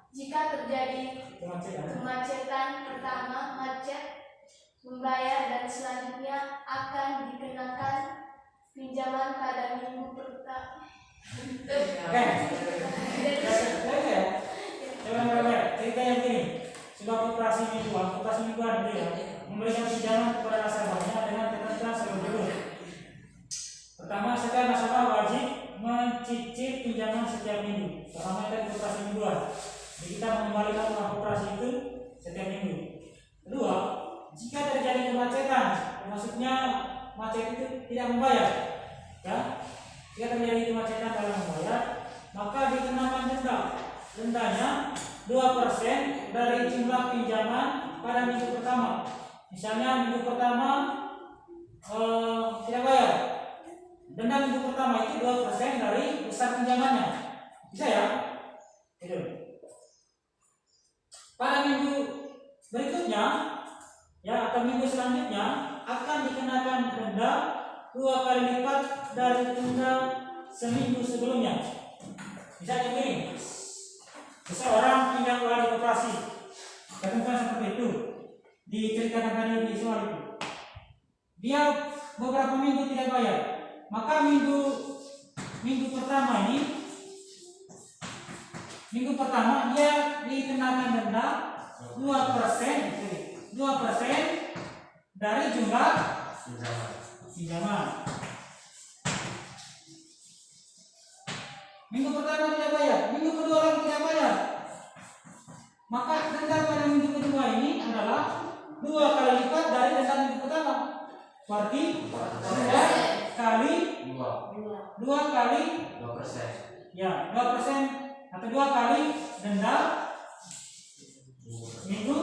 Jika terjadi kemacetan pertama, macet membayar dan selanjutnya akan dikenakan pinjaman pada minggu pertama. Oke. Coba cerita yang ini. Sebuah koperasi mingguan itu ya memberikan pinjaman kepada nasabahnya dengan ketentuan sebagai berikut. Pertama, setiap nasabah wajib mencicil pinjaman setiap minggu. Pertama itu koperasi mingguan. Jadi kita mengembalikan uang koperasi itu setiap minggu. Kedua, jika terjadi kemacetan, maksudnya macet itu tidak membayar, ya. Jika terjadi kemacetan dalam membayar, maka dikenakan denda. Dendanya 2% dari jumlah pinjaman pada minggu pertama. Misalnya minggu pertama tidak bayar, denda minggu pertama itu 2% dari besar pinjamannya. Bisa ya? Gitu. Pada minggu berikutnya, ya atau minggu selanjutnya akan dikenakan denda 2 kali lipat dari denda seminggu sebelumnya. Misalnya begini, seseorang pinjam uang di koperasi, ketentuan seperti itu diceritakan tadi di soal itu. Dia beberapa minggu tidak bayar, maka minggu pertama dia dikenakan denda 2% dari jumlah pinjaman. Minggu pertama tidak bayar, minggu kedua lagi tidak bayar, maka denda pada minggu kedua ini adalah 2 kali lipat dari denda minggu pertama. Berarti 2 kali 2%. ya 2% atau 2 kali denda minggu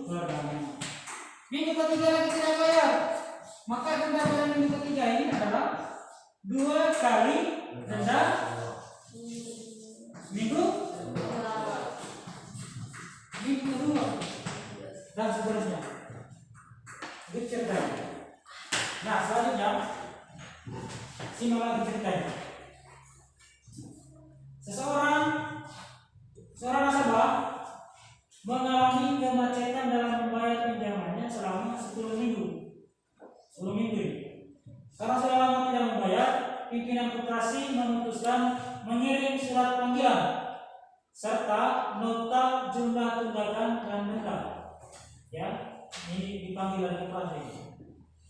pertama. Minggu ketiga lagi tidak bayar, maka denda pada minggu ketiga ini adalah 2 kali denda minggu kedua dan seterusnya. Itu ceritanya. Nah, selanjutnya simak lagi ceritanya. Seorang nasabah mengalami kemacetan dalam membayar pinjamannya selama 10 minggu. 10 minggu ini. Karena sudah lama tidak membayar, pimpinan koperasi memutuskan mengirim surat panggilan serta nota jumlah tunggakan dan denda. Ya, ini dipanggil oleh koperasi.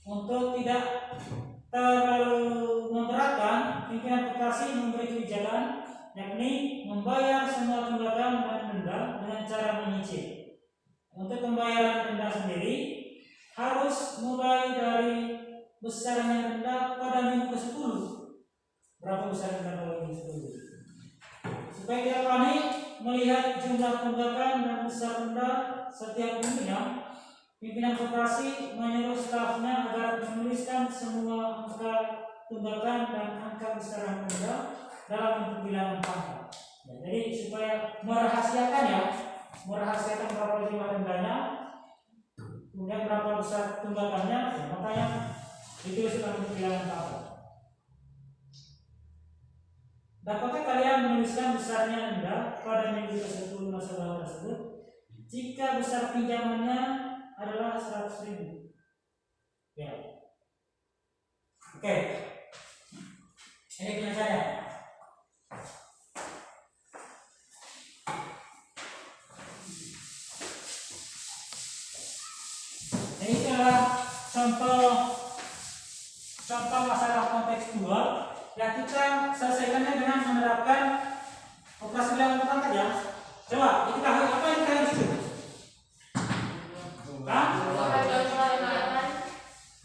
Untuk tidak terlalu memberatkan, pimpinan koperasi memberi kebijakan, yakni membayar semua tunggakan dan denda dengan cara menyicil. Untuk pembayaran denda sendiri harus mulai dari besarnya denda pada minggu ke-10. Berapa besar denda pada minggu ke-10? Supaya tidak panik melihat jumlah tunggakan dan besar denda setiap minggunya, pimpinan koperasi menyuruh stafnya agar menuliskan semua angka tunggakan dan angka besaran denda dalam bentuk bilangan pangkat. Ya, jadi supaya merahasiakan berapa jumlah dendanya, kemudian berapa besar tunggakannya, ya, makanya ditulis dalam bentuk bilangan pangkat. Dapatkah kalian menuliskan besarnya denda pada minggu ke-10 nasabah tersebut jika besar pinjamannya adalah 100.000. Ya. Oke. Ini punya saya. Ini adalah contoh masalah kontekstual yang kita selesaikannya dengan menerapkan operasi bilangan pangkat ya. Coba diketahui apa yang kita harus itu?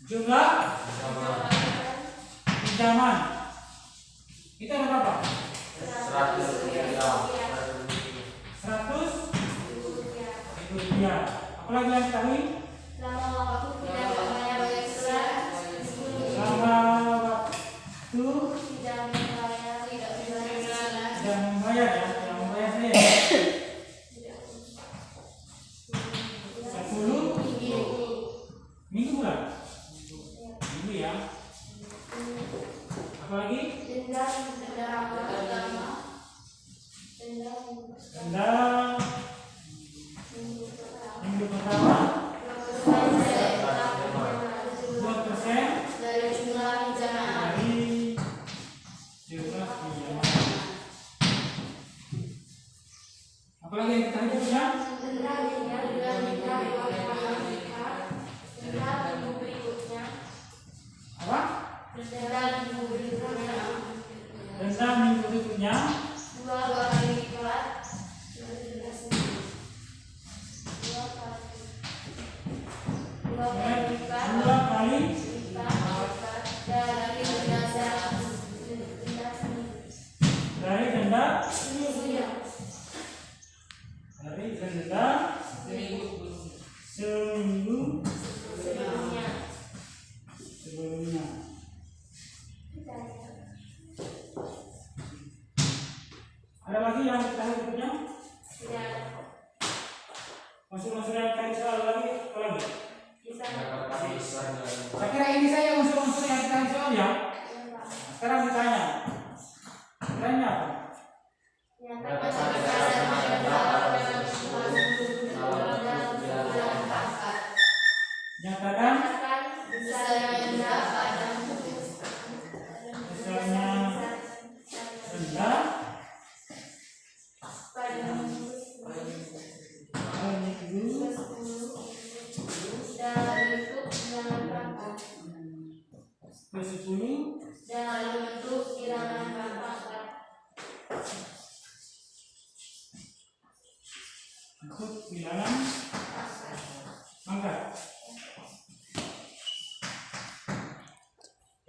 Jumlah pinjaman. Itu ada berapa? 100 rupiah. Apalagi yang diketahui? Lama waktu tidak membayar besar, Lama waktu tidak membayar Tidak benar. tidak membayar ya, yang membayar saya 10 minggu bulan. Minggu ya. Apalagi? denda Denda minggu pertama 2% Dari jumlah pinjaman. dari jumlah pinjaman. Apalagi yang kita hidupnya? denda minggu berikutnya Apa? denda minggu berikutnya Denda minggu berikutnya 2 kali lipat 2 kali lipat 2 kali dari denda dari denda seminggu seminggu sebelumnya. sebelumnya. Ada lagi yang kita hidupnya? Tidak ada. Unsur-unsur yang kita soal lagi apa lagi? Bisa. Saya kira ini saya unsur-unsur yang kita soal ya. Sekarang ditanya. Tanya apa? Nyatakan besarnya denda per minggu ke-10 dalam bentuk bilangan pangkat untuk bilangan pangkat.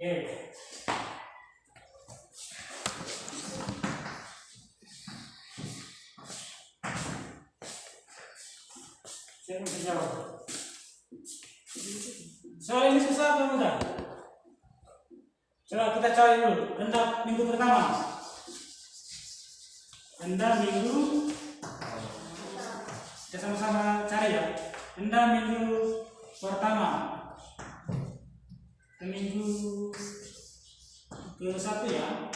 Oke. Saya bisa jawab. Soal ini susah atau mudah? Coba kita cari dulu. Denda minggu pertama. Denda minggu. Kita sama-sama cari ya. Denda minggu pertama. Ke minggu ke-1 ya.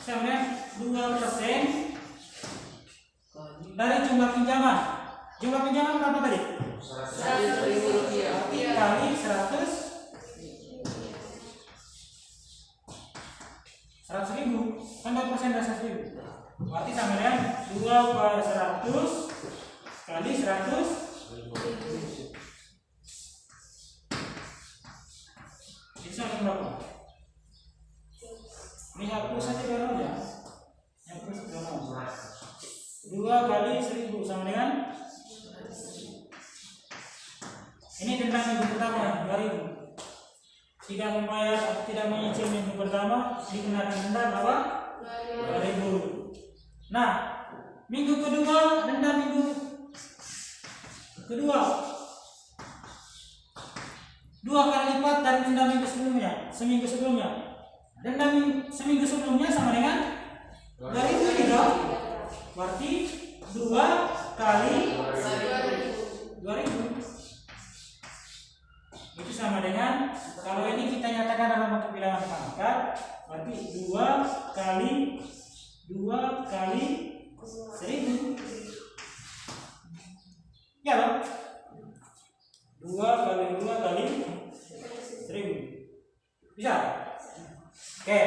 Sama 2% dari jumlah pinjaman. Jumlah pinjaman berapa tadi? 100.000 rupiah. Kali 100.000. Kan 2% dari 100.000. Berarti sama dengan 2/100 kali 100. Ini sama berapa? Ini hapus saja dorong ya. Hapus dorong. 2 kali 1.000 sama dengan. Ini tentang minggu pertama 2.000. Tidak membayar atau tidak menyicil minggu pertama dikenakan denda berapa? 2.000. Nah, minggu kedua denda minggu kedua 2 kali lipat dari denda minggu sebelumnya, seminggu sebelumnya. Denda seminggu sebelumnya sama dengan 2.000 ini dong. Berarti 2 kali 2.000. Itu sama dengan, kalau ini kita nyatakan dalam bentuk bilangan pangkat, berarti 2 kali 2 kali 1000. Ya dong? 2 kali 2 kali 1000. Bisa? Oke,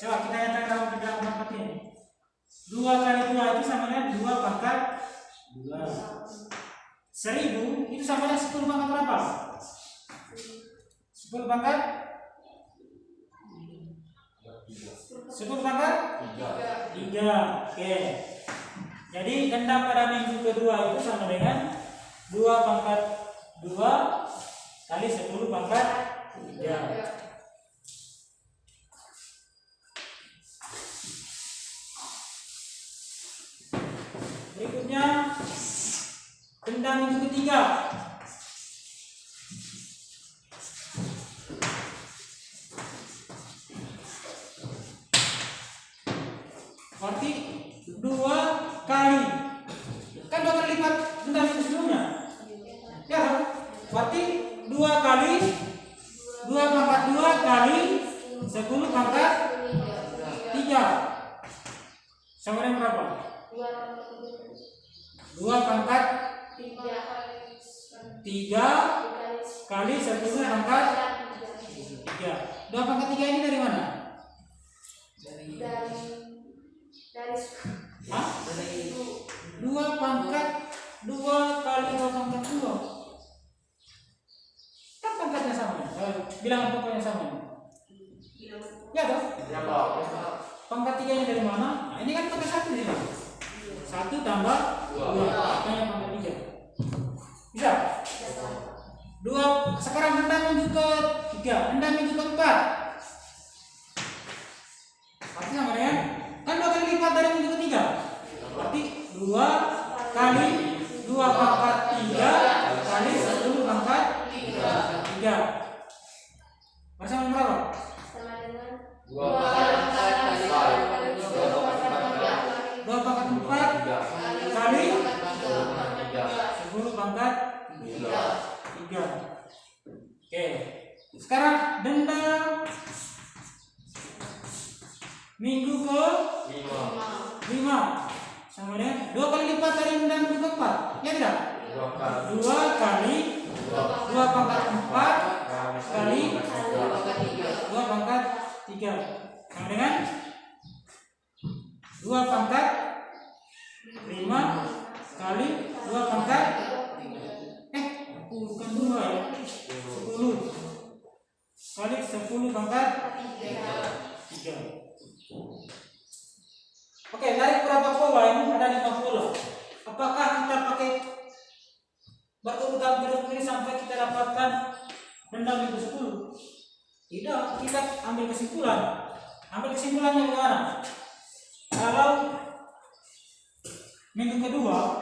coba kita nyatakan dalam bilangan pangkat ini. 2 kali 2 itu sama dengan 2 pangkat 2. 1000 itu sama dengan 10 pangkat berapa? 10 pangkat 10 pangkat 3. Oke. Jadi dendam pada minggu kedua itu sama dengan 2 pangkat 2 kali 10 pangkat 3. Berikutnya dendam minggu ketiga. Berarti 2 kali, kan 2 kali lipat dendam minggu sebelumnya. Ya kan? Berarti 2 kali 2 pangkat 2 kali 10 pangkat 3 sama dengan berapa? 2 pangkat 3 kali 10 pangkat 3. 2 pangkat 3 ini dari mana? Hah? 2 pangkat 2 kali 2 pangkat 2. Kan pangkatnya sama. Bilangan pokoknya sama. Ya toh? Pangkat 3 nya dari mana? Nah, ini kan pangkat 1 nih. 1 tambah 2. Makanya pangkat 3. Bisa? 2. Sekarang dendam minggu ke-3, dendam minggu ke-4. Pasti sama dengan kan 2 kali lipat dari minggu ke-3. Berarti 2 kali 2 pangkat 3 kali 10 pangkat 3. Bersama berapa? Sama dengan 2 pangkat 2 pangkat 4 kali 10 pangkat 3. Oke. Sekarang dendam minggu ke 5 sama dengan 2 kali lipat dari dendam minggu ke 4. Ya tidak? 2 kali 2 pangkat 4 kali 2 pangkat 3 sama dengan 2 pangkat 5 kali 2 pangkat bukan 2 ya, 10 kali 10 pangkat 3. Oke, dari beberapa pola ini ada 5 pola. Apakah kita pakai berurutan terus ini sampai kita dapatkan dendam minggu 10? Tidak, kita ambil kesimpulan. Ambil kesimpulannya bagaimana? Kalau minggu kedua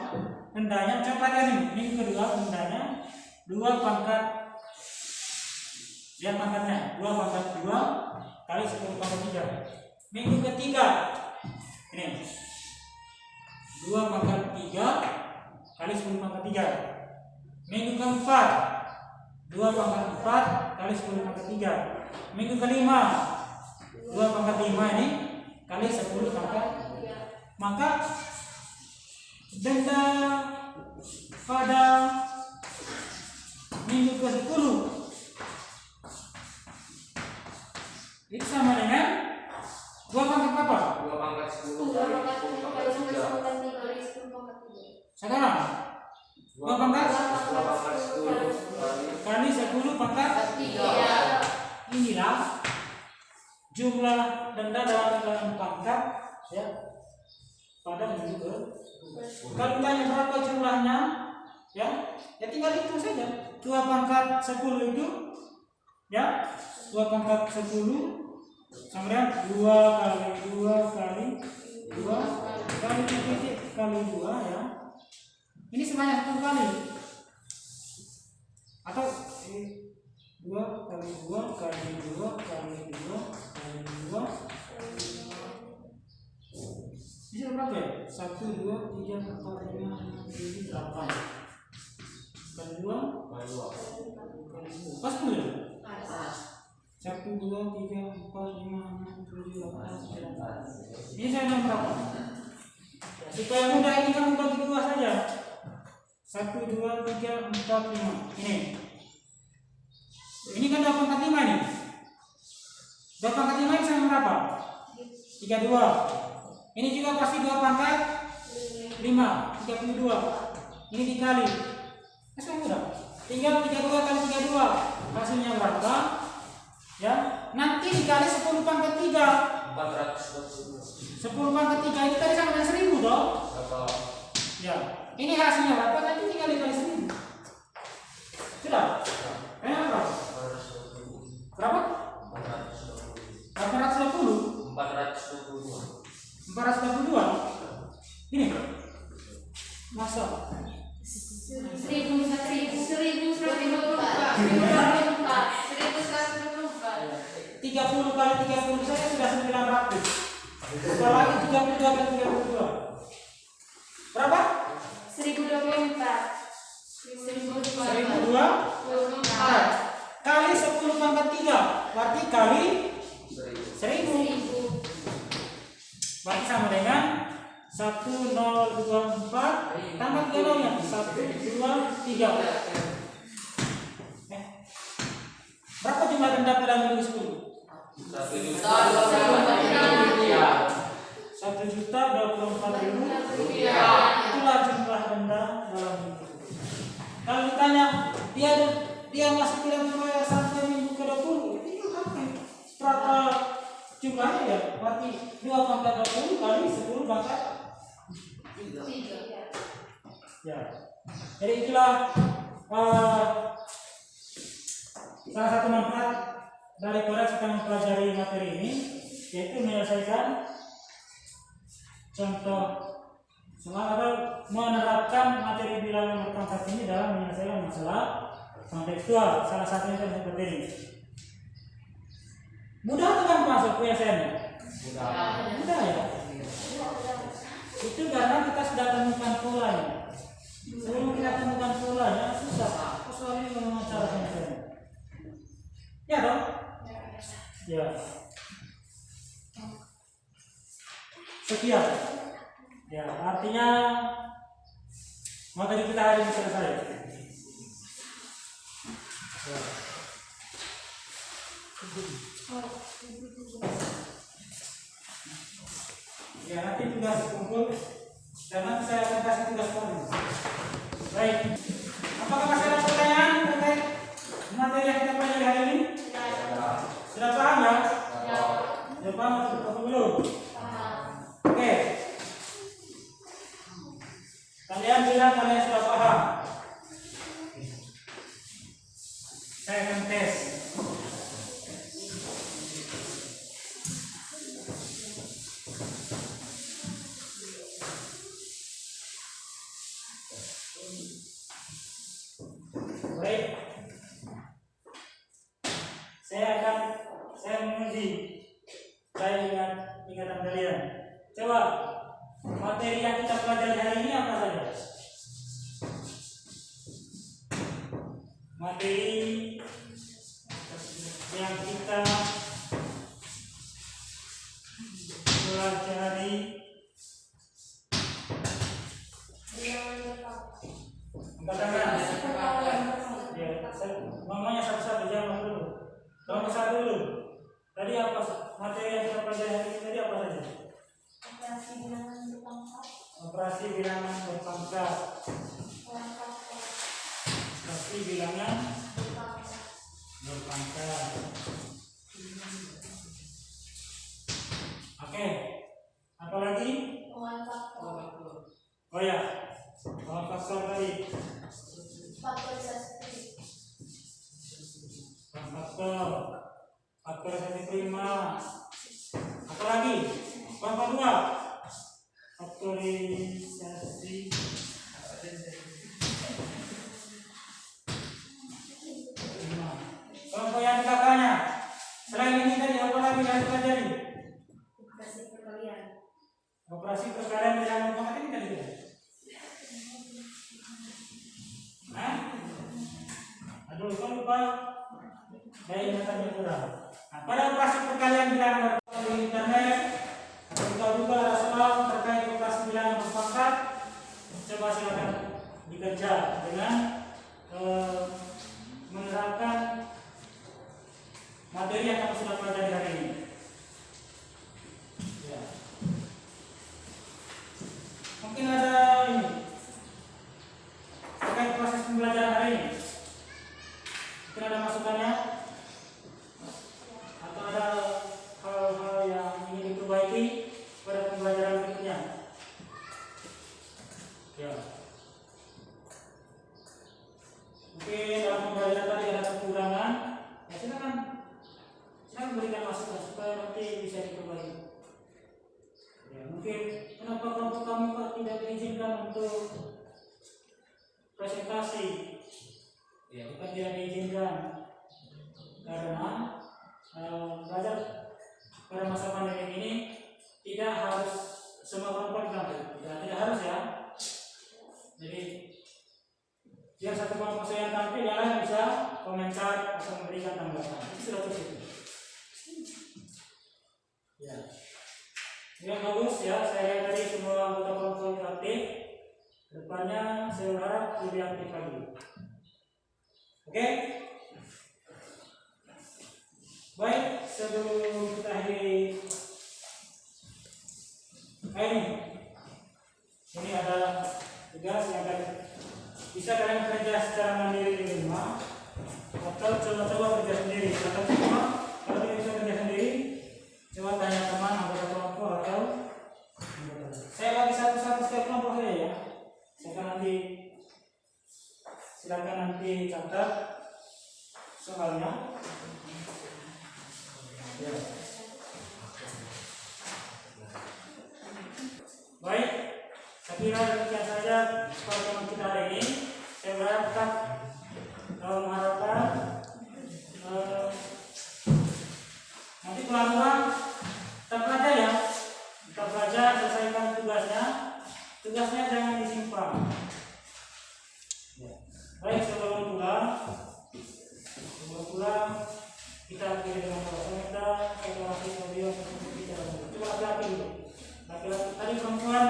dendanya, contohnya nih, minggu kedua dendanya 2 pangkat, lihat pangkatnya 2 pangkat 2 kali 10 pangkat 3. Minggu ketiga ini 2 pangkat 3 kali 10 pangkat 3. Minggu keempat 2 pangkat 4 kali 10 pangkat 3. Minggu kelima 2 pangkat 5 ini kali 10 pangkat. Maka denda pada minggu ke-10 itu sama dengan 2 pangkat berapa? 2 pangkat 10 kali 10 pangkat 3. Sekarang 2 pangkat 10 kali 10 pangkat 3. Inilah jumlah denda dalam pangkat ya pada minggu ke. Kalau ditanya berapa jumlahnya ya tinggal hitung saja. 2 pangkat 10 itu ya 2 pangkat 10 sama dengan 2 kali 2 kali 2 kali titik kali 2 ya. Ini sebanyak 10 kali. Atau 2 kali 2 kali 2 kali 2 kali 2 bisa berapa ya? 1, 2, 3, 4, 5, 6, 7, 8 kali 2 kali 2 pas 10 ya? 1, 2, 3, 4, 5, 6, 7, 8, 9. Ini saya nomor berapa? Supaya mudah ini kamu bagi dua saja. 1, 2, 3, 4, 5. Ini kan 2 pangkat 5 nih. 2 pangkat 5 ini sama berapa? 32. Ini juga pasti 2 pangkat 5, 32. Ini dikali. Masih mudah. Tinggal 32 kali 32. Hasilnya berapa? Ya, nanti dikali 10 pangkat 3. 10 pangkat 3 itu tadi sama dengan 1000 toh? Ya, ini hasilnya berapa? Nanti tinggal dikali 1000. Sudah? Berapa? Berapa? 820? 422. Ini masa 30 kali 30 saya sudah 900. Apalagi 32 kali 32. Berapa? 1024. 1024 kali 10 pangkat 3 berarti kali 1000. Berarti sama dengan 1024 tambah 3-nya 123. Berapa jumlah denda pada minggu 10? 1.024.000. Itulah jumlah denda dalam minggu. Kalau ditanya dia masih tidak membayar sampai minggu ke-20, itu berapa jumlahnya ya? Berarti 2 pangkat 20 kali 10 pangkat 3. Ya. Jadi itulah salah satu manfaat daripada kita mempelajari materi ini, yaitu menyelesaikan contoh atau menerapkan materi bilangan berpangkat ini dalam menyelesaikan masalah kontekstual. Salah satunya seperti ini. Mudah atau gampang masuk penyelesaiannya? Mudah ya. Itu karena kita sudah temukan polanya. Sebelum kita temukan polanya susah. Soal ini memang cara penyelesaiannya. Ya dong? Ya. Sekian. Ya, artinya materi kita hari ini selesai. Ya. Ya, nanti tugas kumpul dan nanti saya akan kasih tugas kamu. Baik. Apakah masih ada pertanyaan terkait materi yang kita pelajari hari ini? Sudah paham ya? Sudah paham atau belum? Oke. Kalian bilang kalian sudah paham. Saya akan tes. Baik. Saya menguji. Saya ingatan kalian. Coba materi yang kita pelajari hari ini apa saja? Materi yang kita pelajari ngomongnya satu-satu, jangan dulu. Nomor 1 dulu. Tadi apa materi yang kita pelajari hari ini tadi apa saja? Operasi bilangan berpangkat. Operasi bilangan berpangkat. Oke. Apa lagi? Oh ya. Faktor tadi. Faktorisasi prima. Apa lagi? Kelompok 2. Faktorisasi prima. Kelompok yang belakangnya. Selain ini tadi apa lagi yang dipelajari? Operasi perkalian bilangan berpangkat ini tadi. Aduh, kau lupa. Saya ingatannya kurang. Nah, pada operasi perkalian bilangan di internet atau kita juga ada soal terkait operasi bilangan berpangkat, coba silakan dikerja dengan menerapkan materi yang kamu sudah pelajari hari ini. Ya. Mungkin ada ini terkait proses pembelajaran hari ini. Mungkin ada masukannya atau ada hal-hal yang ingin diperbaiki pada pembelajaran berikutnya. Ya. Mungkin dalam pembelajaran tadi ada kekurangan. Ya silakan berikan masukan supaya nanti bisa diperbaiki. Ya, mungkin kenapa kelompok kami Pak tidak diizinkan untuk presentasi? Ya, bukan tidak diizinkan karena belajar pada masa pandemi ini tidak harus semua kelompok ditampil. Tidak harus ya. Jadi yang satu kelompok saya yang tampil, yang lain bisa komentar atau memberikan tanggapan. Itu sudah cukup. Ya, yang bagus ya. Saya lihat tadi semua anggota kelompok itu aktif. Depannya saya harap lebih aktif lagi. Oke? Baik, sebelum kita akhiri ini ada tugas yang akan bisa kalian kerja secara mandiri di rumah atau coba-coba kerja sendiri. Atau cuma kalau tidak bisa kerja sendiri, coba tanya teman anggota kelompok atau saya bagi satu-satu setiap kelompok saja ya. Silakan nanti catat soalnya. Ya. Baik, saya kira demikian saja pertemuan kita hari ini. Saya berharap tetap mengharapkan nanti pulang-pulang tetap belajar ya, tetap belajar, selesaikan tugasnya jangan disimpan. Ya. Baik, sebelum pulang kita akhiri dengan doa. Kita kasih video untuk bicara. Coba laki-laki dulu. Laki-laki tadi perempuan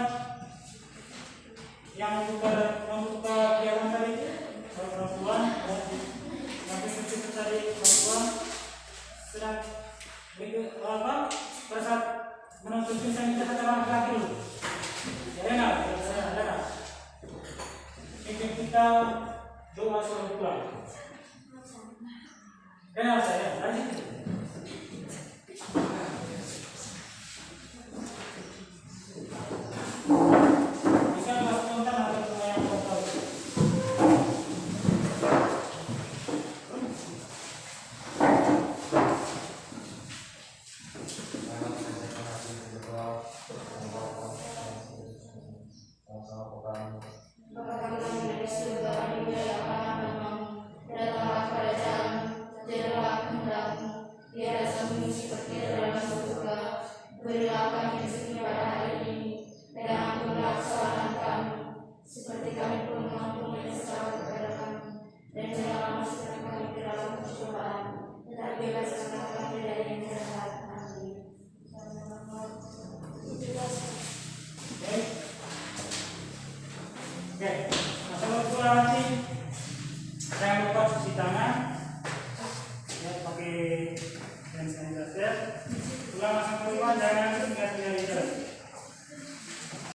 yang membuka kegiatan tadi, perempuan yang itu tadi perempuan sedang pada saat menonton film saya minta kata laki-laki dulu. Rena. Pimpin kita doa sebelum pulang. Rena saya lanjut. Okay.